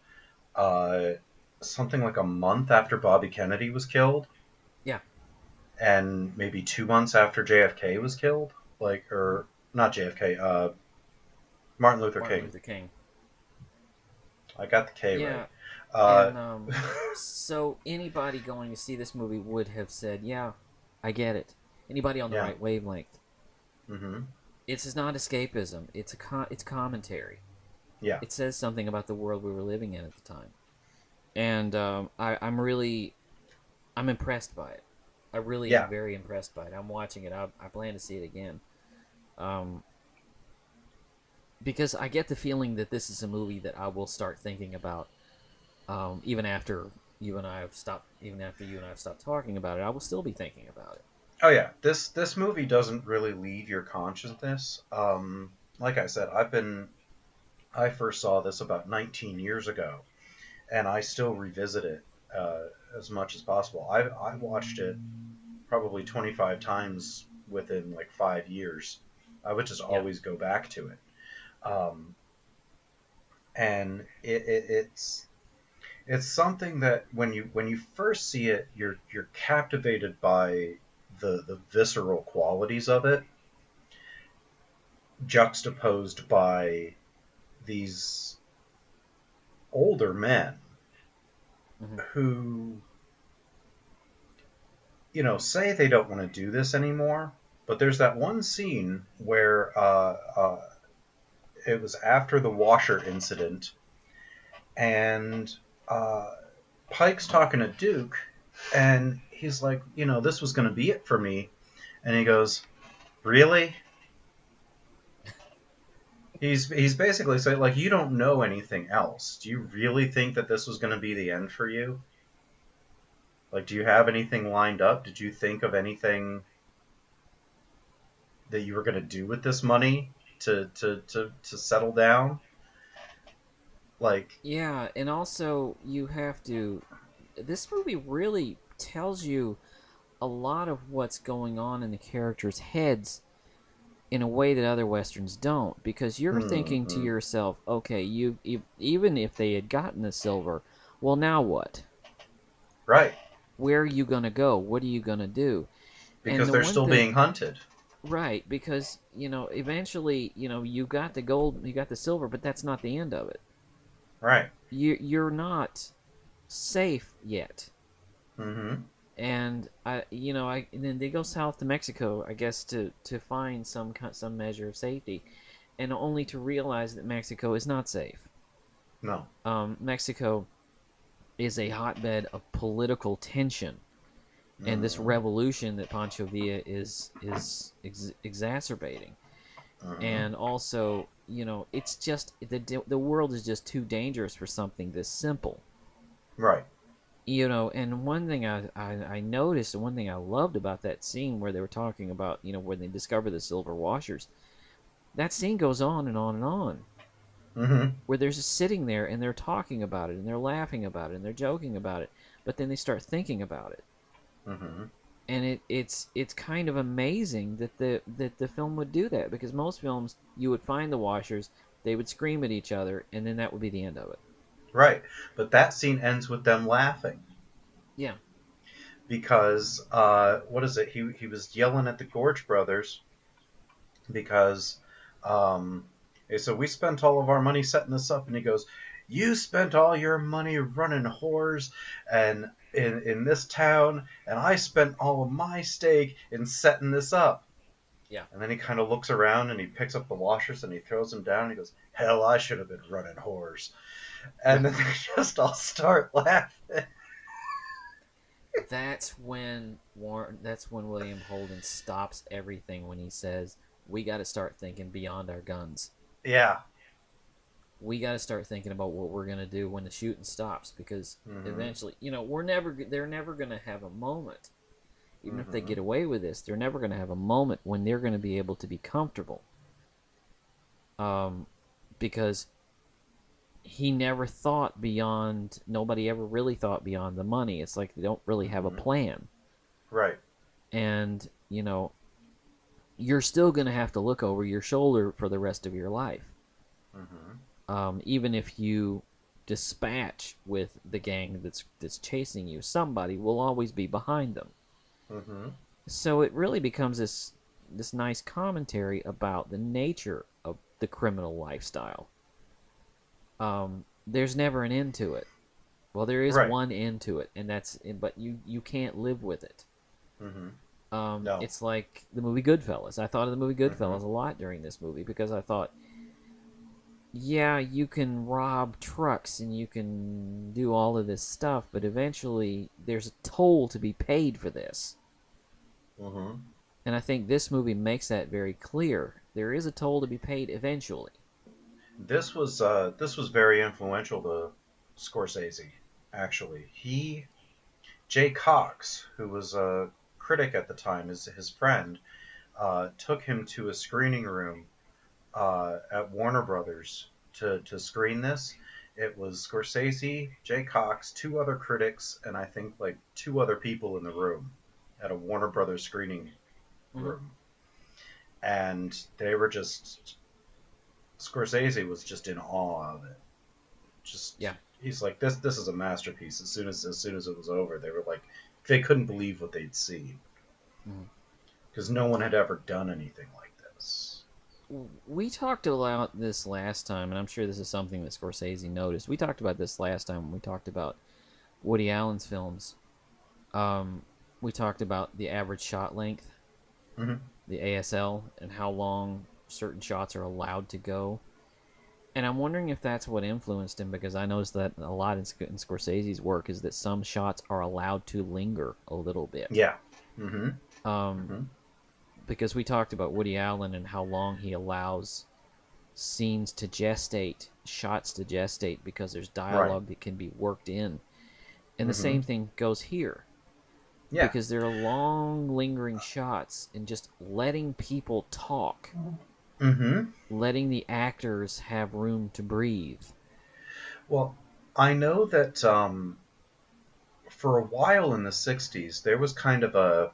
something like a month after Bobby Kennedy was killed. Yeah. And maybe 2 months after JFK was killed, or not JFK, Martin Luther King. I got the K right. And so anybody going to see this movie would have said, "Yeah, I get it." Anybody on the right wavelength. It's not escapism. It's commentary. Yeah. It says something about the world we were living in at the time, and I'm impressed by it. I really am very impressed by it. I'm watching it. I plan to see it again. Because I get the feeling that this is a movie that I will start thinking about, even after you and I have stopped talking about it. I will still be thinking about it. Oh yeah, this movie doesn't really leave your consciousness. Like I said, I first saw this about 19 years ago, and I still revisit it as much as possible. I watched it probably 25 times within 5 years. I would just always go back to it. And it's something that when you first see it, you're captivated by the visceral qualities of it, juxtaposed by these older men who say they don't want to do this anymore. But there's that one scene where it was after the washer incident, and Pike's talking to Duke, and he's like, this was going to be it for me. And he goes, really? He's basically saying, like, you don't know anything else. Do you really think that this was going to be the end for you? Like, do you have anything lined up? Did you think of anything that you were going to do with this money to settle down? Like, Yeah, and also you have to. This movie really tells you a lot of what's going on in the characters' heads in a way that other westerns don't, because you're thinking to yourself, okay, even if they had gotten the silver, well, now what? right. Where are you going to go? What are you going to do? And Because the they're one still thing, being hunted. right, because, eventually, you got the gold, you got the silver, but that's not the end of it. Right. You're not safe yet. Mm-hmm. And and then they go south to Mexico, I guess, to find some measure of safety, and only to realize that Mexico is not safe. No. Mexico is a hotbed of political tension, and this revolution that Pancho Villa is exacerbating, and also, it's just the world is just too dangerous for something this simple. Right. And one thing I noticed, and one thing I loved about that scene where they were talking about, when they discover the silver washers, that scene goes on and on and on. Mm-hmm. Where they're just sitting there and they're talking about it and they're laughing about it and they're joking about it, but then they start thinking about it. Mm-hmm. And it's kind of amazing that the film would do that, because most films, you would find the washers, they would scream at each other, and then that would be the end of it. Right. But that scene ends with them laughing. Yeah. Because, what is it? He was yelling at the Gorge brothers because, so we spent all of our money setting this up. And he goes, you spent all your money running whores and in this town, and I spent all of my stake in setting this up. Yeah. And then he kind of looks around and he picks up the washers and he throws them down and he goes, hell, I should have been running whores. And then they just all start laughing. That's when William Holden stops everything when he says, we got to start thinking beyond our guns. Yeah. We got to start thinking about what we're going to do when the shooting stops, because eventually, they're never going to have a moment, even if they get away with this, they're never going to have a moment when they're going to be able to be comfortable. Because he never thought beyond, nobody ever really thought beyond the money. It's like they don't really have a plan. Right. And, you're still going to have to look over your shoulder for the rest of your life. Even if you dispatch with the gang that's chasing you, somebody will always be behind them. So it really becomes this nice commentary about the nature of the criminal lifestyle. There's never an end to it. Well, there is one end to it, and but you can't live with it. No. It's like the movie Goodfellas. I thought of the movie Goodfellas a lot during this movie, because I thought, yeah, you can rob trucks and you can do all of this stuff, but eventually there's a toll to be paid for this. And I think this movie makes that very clear. There is a toll to be paid eventually. This was very influential to Scorsese, actually. Jay Cox, who was a critic at the time, his friend, took him to a screening room at Warner Brothers to screen this. It was Scorsese, Jay Cox, 2 other critics, and I think like 2 other people in the room at a Warner Brothers screening room. And they were just, Scorsese was just in awe of it. He's like, this is a masterpiece. As soon as it was over, they were like, they couldn't believe what they'd seen, because no one had ever done anything like this. We talked about this last time, and I'm sure this is something that Scorsese noticed. We talked about this last time when we talked about Woody Allen's films. We talked about the average shot length, the ASL, and how long certain shots are allowed to go. And I'm wondering if that's what influenced him, because I noticed that a lot in Scorsese's work is that some shots are allowed to linger a little bit. Yeah. because we talked about Woody Allen and how long he allows scenes to gestate, shots to gestate, because there's dialogue that can be worked in. And the same thing goes here. Yeah. Because there are long, lingering shots and just letting people talk. Letting the actors have room to breathe. Well, I know that for a while in the 60s, there was kind of a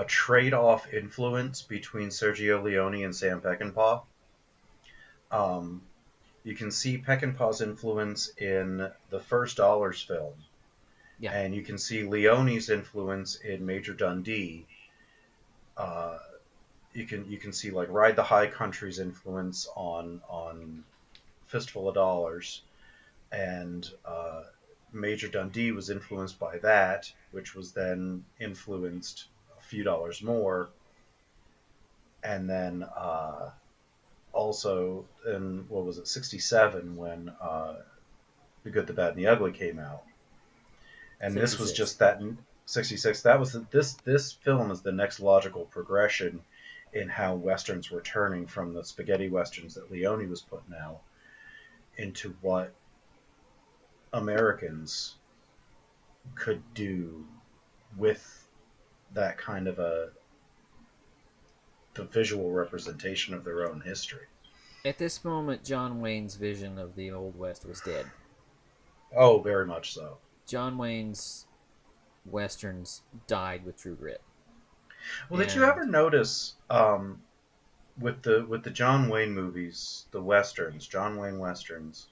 trade-off influence between Sergio Leone and Sam Peckinpah. You can see Peckinpah's influence in the First Dollars film. Yeah. And you can see Leone's influence in Major Dundee. You can see like Ride the High Country's influence on Fistful of Dollars, and Major Dundee was influenced by that, which was then influenced A Few Dollars More, and then also in, what was it, 67 when The Good, the Bad, and the Ugly came out. And 66. This was just that 66. That was this film is the next logical progression in how westerns were turning from the spaghetti westerns that Leone was putting out into what Americans could do with that kind of the visual representation of their own history. At this moment, John Wayne's vision of the Old West was dead. Oh, very much so. John Wayne's westerns died with True Grit. Well, did you ever notice with the John Wayne movies, the westerns, John Wayne westerns,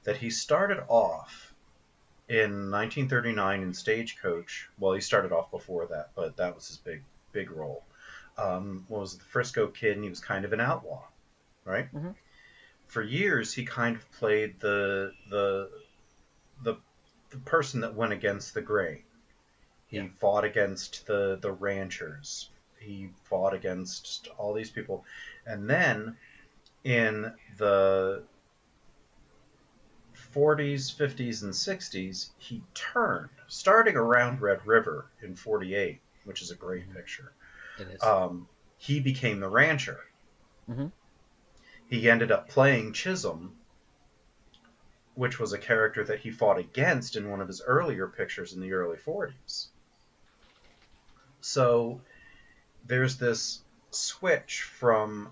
that he started off in 1939 in Stagecoach? Well, he started off before that, but that was his big role. What was it, the Frisco Kid, and he was kind of an outlaw, right? For years, he kind of played the person that went against the grain. He fought against the ranchers. He fought against all these people. And then in the 40s, 50s, and 60s, he turned, starting around Red River in 48, which is a great picture. It is. He became the rancher. He ended up playing Chisholm, which was a character that he fought against in one of his earlier pictures in the early 40s. So there's this switch from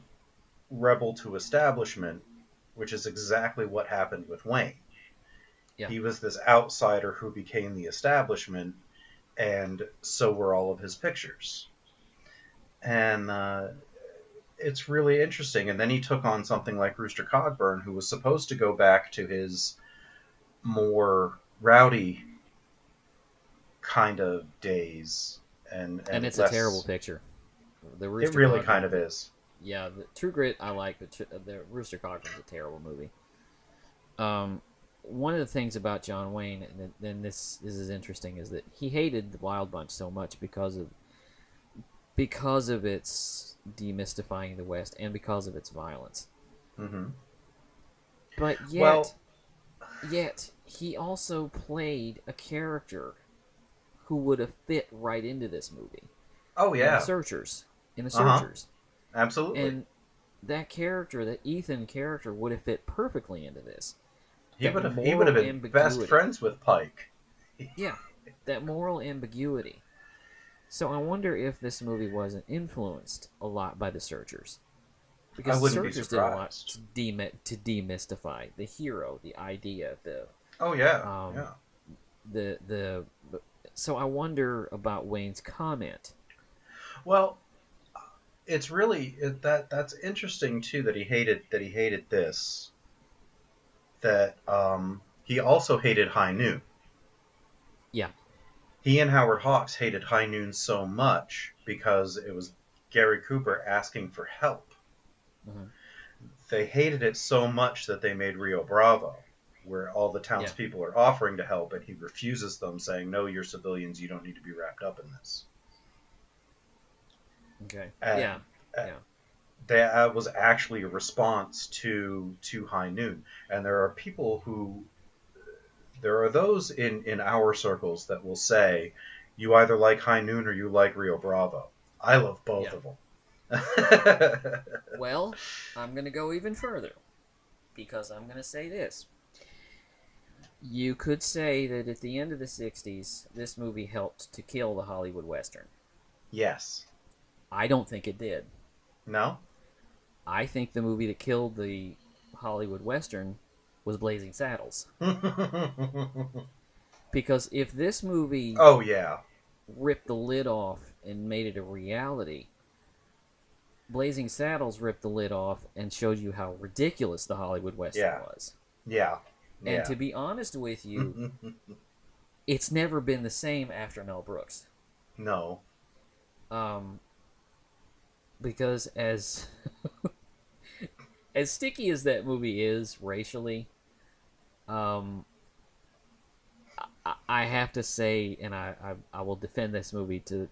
rebel to establishment, which is exactly what happened with Wayne. Yeah. He was this outsider who became the establishment, and so were all of his pictures. And it's really interesting. And then he took on something like Rooster Cogburn, who was supposed to go back to his more rowdy kind of days. And it's less... a terrible picture. The Rooster it really Cogburn, kind of is. Yeah, the True Grit I like, but the Rooster Cogburn's a terrible movie. One of the things about John Wayne, and this is interesting, is that he hated the Wild Bunch so much because of its demystifying the West and because of its violence. But yet he also played a character who would have fit right into this movie. Oh yeah, in the Searchers. Absolutely. And that character, that Ethan character, would have fit perfectly into this. He would have been best friends with Pike. Yeah, that moral ambiguity. So I wonder if this movie wasn't influenced a lot by the Searchers. Because the Searchers did a lot to demystify the hero, the idea, So I wonder about Wayne's comment. Well, it's really that's interesting too that he hated this. That he also hated High Noon. Yeah. He and Howard Hawks hated High Noon so much because it was Gary Cooper asking for help. They hated it so much that they made Rio Bravo, where all the townspeople are offering to help, and he refuses them, saying, "No, you're civilians. You don't need to be wrapped up in this." Okay. And, that was actually a response to High Noon, and there are those in our circles that will say You either like High Noon or you like Rio Bravo. I love both of them. Well, I'm going to go even further, because I'm going to say this. You could say that at the end of the 60s, this movie helped to kill the Hollywood Western. Yes. I don't think it did. No? I think the movie that killed the Hollywood Western was Blazing Saddles. Because if this movie oh, yeah. ripped the lid off and made it a reality, Blazing Saddles ripped the lid off and showed you how ridiculous the Hollywood Western was. Yeah. And to be honest with you, it's never been the same after Mel Brooks. No. Because as as sticky as that movie is racially, I have to say, and I will defend this movie to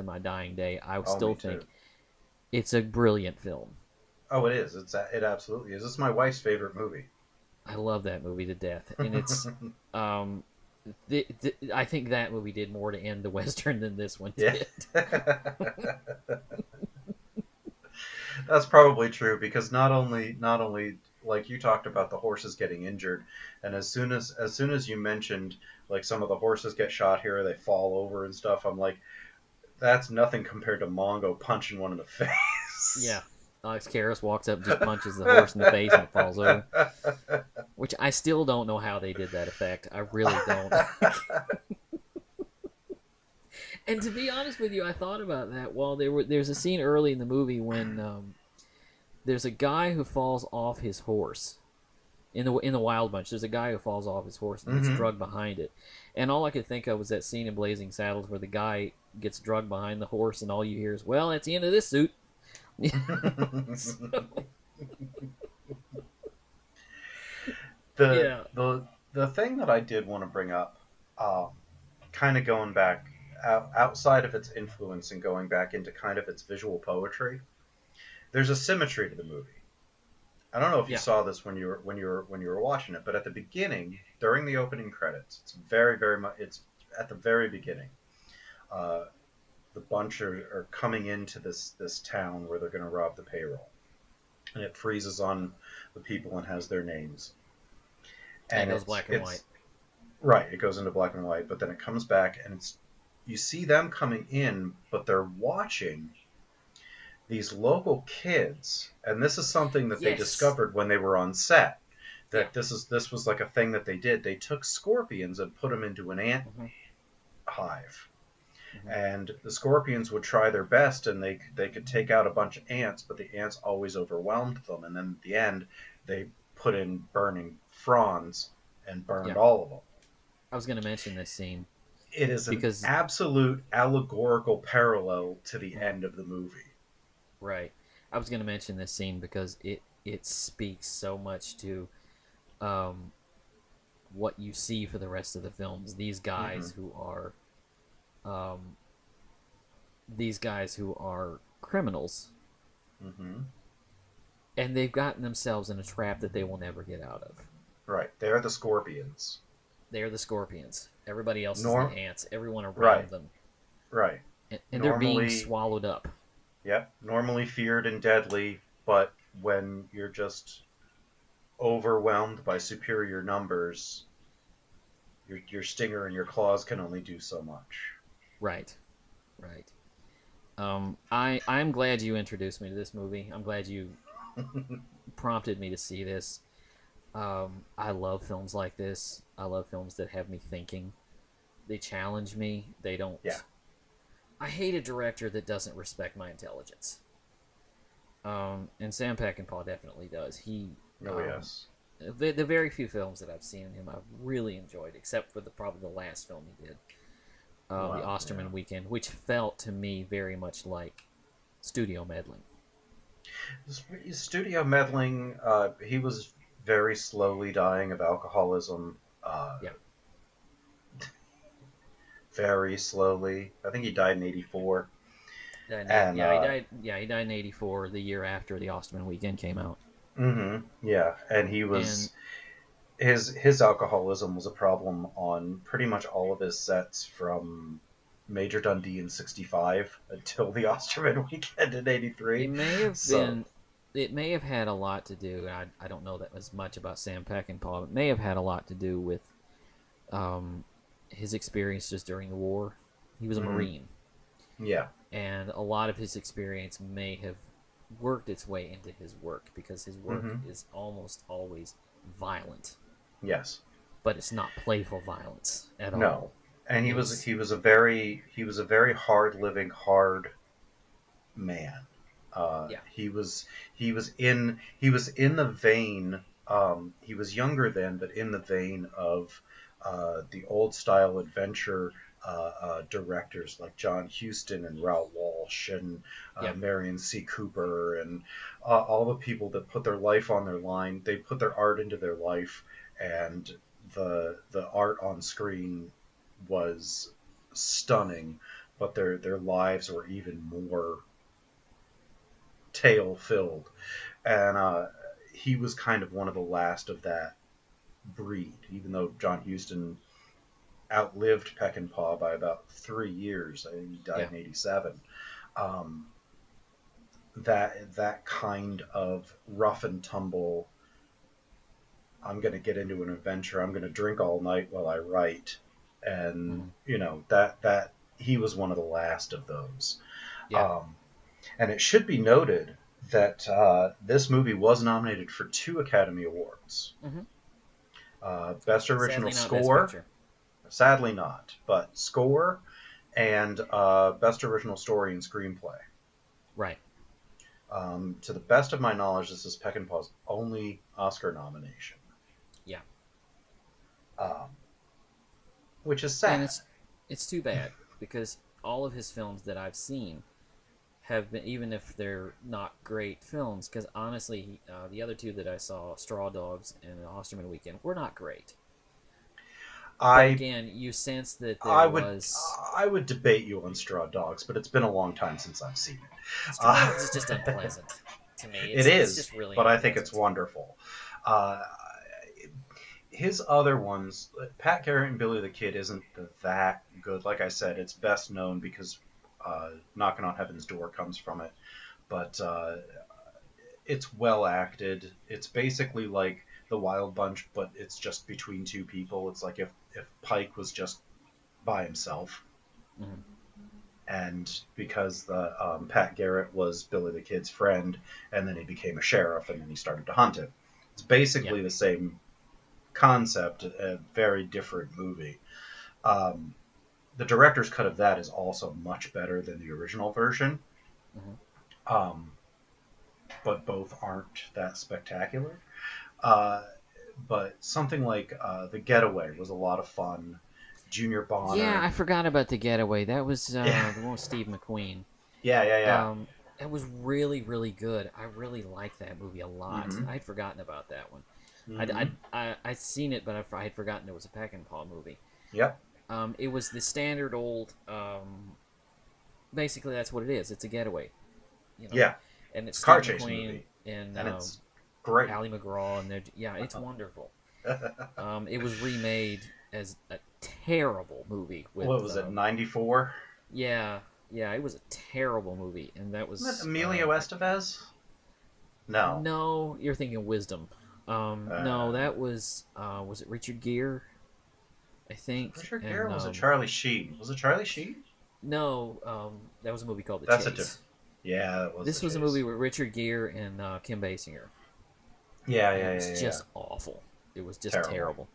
my dying day. I still think it's a brilliant film. Oh, it is. It absolutely is. It's my wife's favorite movie. I love that movie to death, and it's I think that movie did more to end the Western than this one did. That's probably true, because not only like you talked about the horses getting injured, and as soon as you mentioned like some of the horses get shot here, they fall over and stuff, I'm like, that's nothing compared to Mongo punching one in the face. Yeah. Alex Karras walks up and just punches the horse in the face and it falls over. Which I still don't know how they did that effect. I really don't. And to be honest with you, I thought about that while there's a scene early in the movie when there's a guy who falls off his horse. In the Wild Bunch, there's a guy who falls off his horse and gets drugged behind it. And all I could think of was that scene in Blazing Saddles where the guy gets drugged behind the horse and all you hear is, well, that's the end of this suit. The thing that I did want to bring up, kind of going back outside of its influence and going back into kind of its visual poetry, there's a symmetry to the movie. I don't know if you saw this when you were watching it, but at the beginning, during the opening credits, it's very much, it's at the very beginning. The bunch are coming into this town where they're going to rob the payroll, and it freezes on the people and has their names. And it goes black and white. Right, it goes into black and white, but then it comes back, and you see them coming in, but they're watching these local kids, and this is something that they discovered when they were on set. That this was like a thing that they did. They took scorpions and put them into an ant hive. And the scorpions would try their best, and they could take out a bunch of ants, but the ants always overwhelmed them. And then at the end, they put in burning fronds and burned all of them. I was going to mention this scene. It is an absolute allegorical parallel to the end of the movie. Right. I was going to mention this scene because it speaks so much to what you see for the rest of the films. These guys who are criminals, and they've gotten themselves in a trap that they will never get out of. Right, they're the scorpions. They're the scorpions. Everybody else is the ants. Everyone around them. Right. And they're being swallowed up. Yep, normally feared and deadly, but when you're just overwhelmed by superior numbers, your stinger and your claws can only do so much. Right. I'm glad you introduced me to this movie. I'm glad you prompted me to see this. I love films like this. I love films that have me thinking. They challenge me. They don't... Yeah. I hate a director that doesn't respect my intelligence. And Sam Peckinpah definitely does. Yes. The very few films that I've seen him, I've really enjoyed, except for probably the last film he did. The Osterman Weekend, which felt to me very much like studio meddling. Studio meddling, he was very slowly dying of alcoholism. Very slowly. I think he died in 1984. He died in 1984, the year after the Osterman Weekend came out. Yeah, and he was... His alcoholism was a problem on pretty much all of his sets from Major Dundee in '65 until the Osterman weekend in '83. It may have So, been. It may have had a lot to do. I don't know that as much about Sam Peckinpah. It may have had a lot to do with um, his experiences during the war. He was a mhm, Marine, yeah, and a lot of his experience may have worked its way into his work because his work hmm, is almost always violent, yes, but it's not playful violence at all. no, and he was It's he was a very hard living, hard man. yeah, He was in the vein. He was younger then, but in the vein of the old style adventure directors like John Huston and Raoul Walsh and yeah, Marion C. Cooper and all the people that put their life on their line. They put their art into their life, and the art on screen was stunning, but their lives were even more tale filled. And he was kind of one of the last of that breed, even though John Huston outlived Peckinpah by about 3 years. I think he died yeah, in '87. Um, that kind of rough and tumble. I'm going to get into an adventure. I'm going to drink all night while I write, and hmm that he was one of the last of those. yeah. Um, and it should be noted that this movie was nominated for 2 Academy Awards. hmm Best Original Sadly, not Best Score, Picture. sadly not, but Score and Best Original Story and Screenplay. Right. To the best of my knowledge, this is Peckinpah's only Oscar nomination, Yeah. um, which is And sad. it's too bad because all of his films that I've seen have been, even if they're not great films, because honestly, the other two that I saw, Straw Dogs and The Osterman Weekend, were not great. But I again, you sense that there I would was I would debate you on Straw Dogs, but it's been a long time since I've seen it. Straw Uh, Dogs is just unpleasant to me. it It's is, just really but I think it's unpleasant. wonderful. Uh, his other ones, Pat Garrett and Billy the Kid, isn't that good. Like I said, it's best known because Knocking on Heaven's Door comes from it, but it's well acted. It's basically like The Wild Bunch, but it's just between two people. It's like if Pike was just by himself, Mhm. and because the Pat Garrett was Billy the Kid's friend, and then he became a sheriff, and then he started to hunt him. It's Yeah. basically the same concept, a very different movie. Um, the director's cut of that is also much better than the original version, hmm um, but both aren't that spectacular. Uh, but something like The Getaway was a lot of fun. Junior Yeah, Bonner. I forgot about The Getaway. That was Yeah, the one with Steve McQueen. yeah, yeah, yeah. That was really, really good. I really liked that movie a lot. Mm-hmm. I'd forgotten about that one. Mm-hmm. I'd seen it, but I had forgotten it was a Peckinpah movie. Yep. It was the standard old. Basically, that's what it is. It's a getaway, you know, Yeah. and it's It's a car Steve chase McQueen movie, and and it's great. Ally McGraw, and yeah, it's wonderful. It was remade as a terrible movie with What was it? '94. yeah, yeah, it was a terrible movie, and that Wasn't that was Emilio Estevez? No. no, you're thinking Wisdom. No, Uh, that was it Richard Gere, I think, Richard Gere, and was it Charlie Sheen? Was it Charlie Sheen? no, that was a movie called The That's a Chase. Yeah, that was This The was a Chase. movie with Richard Gere and Kim Basinger, Yeah, and yeah, it was yeah, yeah. just awful. It was just Terrible. terrible.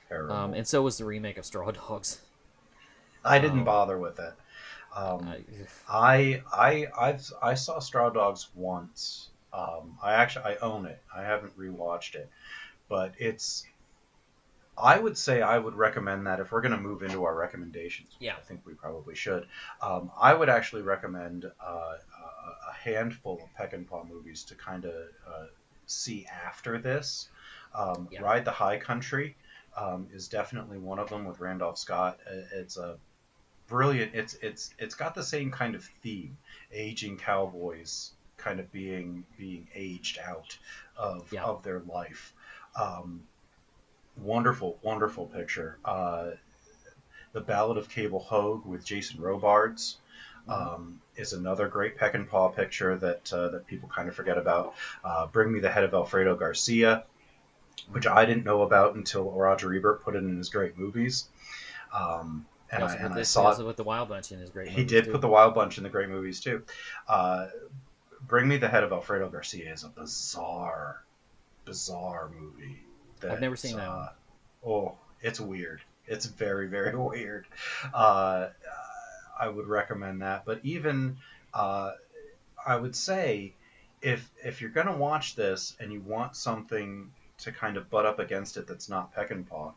Terrible. And so was the remake of Straw Dogs. I didn't Um, bother with it. Um, I, I saw Straw Dogs once. I own it. I haven't rewatched it, but it's. I would say I would recommend that if we're going to move into our recommendations, which yeah, I think we probably should. I would actually recommend a handful of Peckinpah movies to kind of see after this. yeah, Ride the High Country is definitely one of them with Randolph Scott. It's a brilliant. It's got the same kind of theme, aging cowboys kind of being aged out yeah. of their life. Wonderful, wonderful picture. The Ballad of Cable Hogue with Jason Robards is another great Peckinpah picture that people kind of forget about. Bring Me the Head of Alfredo Garcia, which I didn't know about until Roger Ebert put it in his great movies. And I saw also put the Wild Bunch in his great movies. He did too. put the Wild Bunch in the great movies too. Bring Me the Head of Alfredo Garcia is a bizarre movie. I've never seen that one. Oh, it's weird. It's very, very weird. I would recommend that. But even I would say if you're going to watch this and you want something to kind of butt up against it that's not Peckinpah,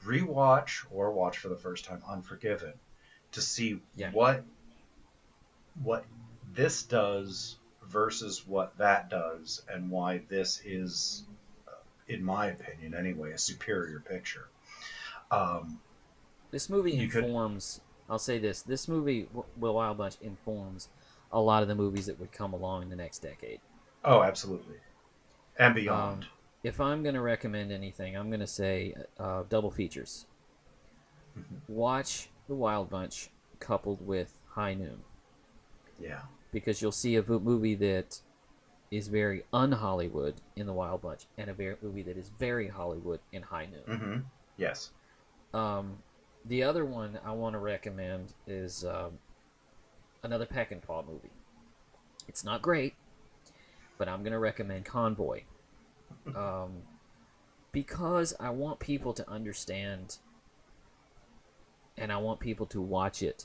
rewatch or watch for the first time Unforgiven to see what this does versus what that does, and why this is, in my opinion anyway, a superior picture. This movie informs. I'll say this: this movie, The Wild Bunch, informs a lot of the movies that would come along in the next decade. Oh, absolutely, and beyond. If I'm going to recommend anything, I'm going to say double features. Watch The Wild Bunch coupled with High Noon. Yeah. Because you'll see a movie that is very un-Hollywood in The Wild Bunch, and a movie that is very Hollywood in High Noon. Mm-hmm. Yes. The other one I want to recommend is another Peckinpah movie. It's not great, but I'm going to recommend Convoy. Because I want people to understand, and I want people to watch it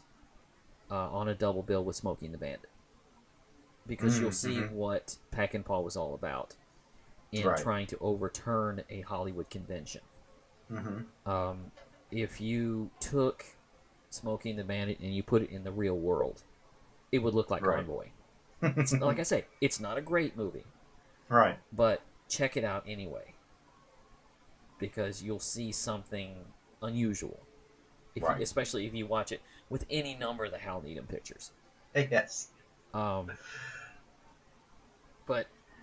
on a double bill with Smokey and the Bandit. Because you'll see what Peckinpah was all about in trying to overturn a Hollywood convention. If you took Smokey and the Bandit and you put it in the real world, it would look like Convoy. Like I say, it's not a great movie. Right. But check it out anyway. Because you'll see something unusual. Especially if you watch it with any number of the Hal Needham pictures. Yes. But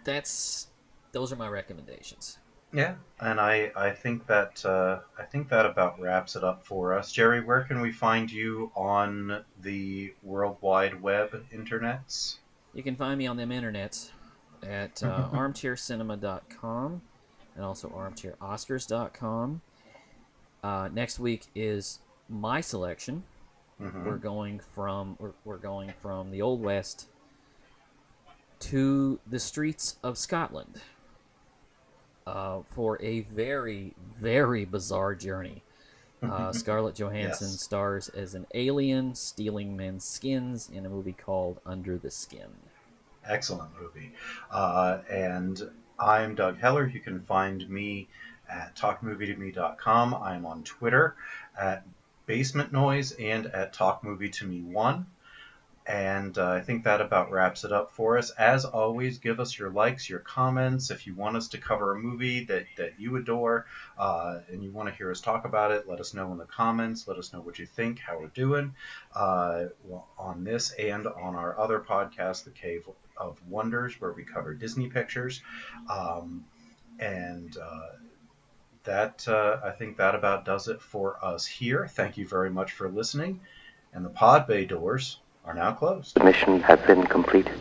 those are my recommendations. Yeah, and I think that about wraps it up for us. Jerry, where can we find you on the World Wide Web internets? You can find me on them internets at armchaircinema.com and also armchairoscars.com. Next week is my selection. We're going from the Old West to the streets of Scotland for a very, very bizarre journey. Scarlett Johansson stars as an alien stealing men's skins in a movie called Under the Skin. Excellent movie. And I'm Doug Heller. You can find me at talkmovietome.com. I'm on Twitter at Basement Noise and at TalkMovieToMe1. And I think that about wraps it up for us. As always, give us your likes, your comments. If you want us to cover a movie that you adore and you want to hear us talk about it, let us know in the comments. Let us know what you think, how we're doing on this and on our other podcast, The Cave of Wonders, where we cover Disney pictures. I think that about does it for us here. Thank you very much for listening. And the pod bay doors are now closed. Mission has been completed.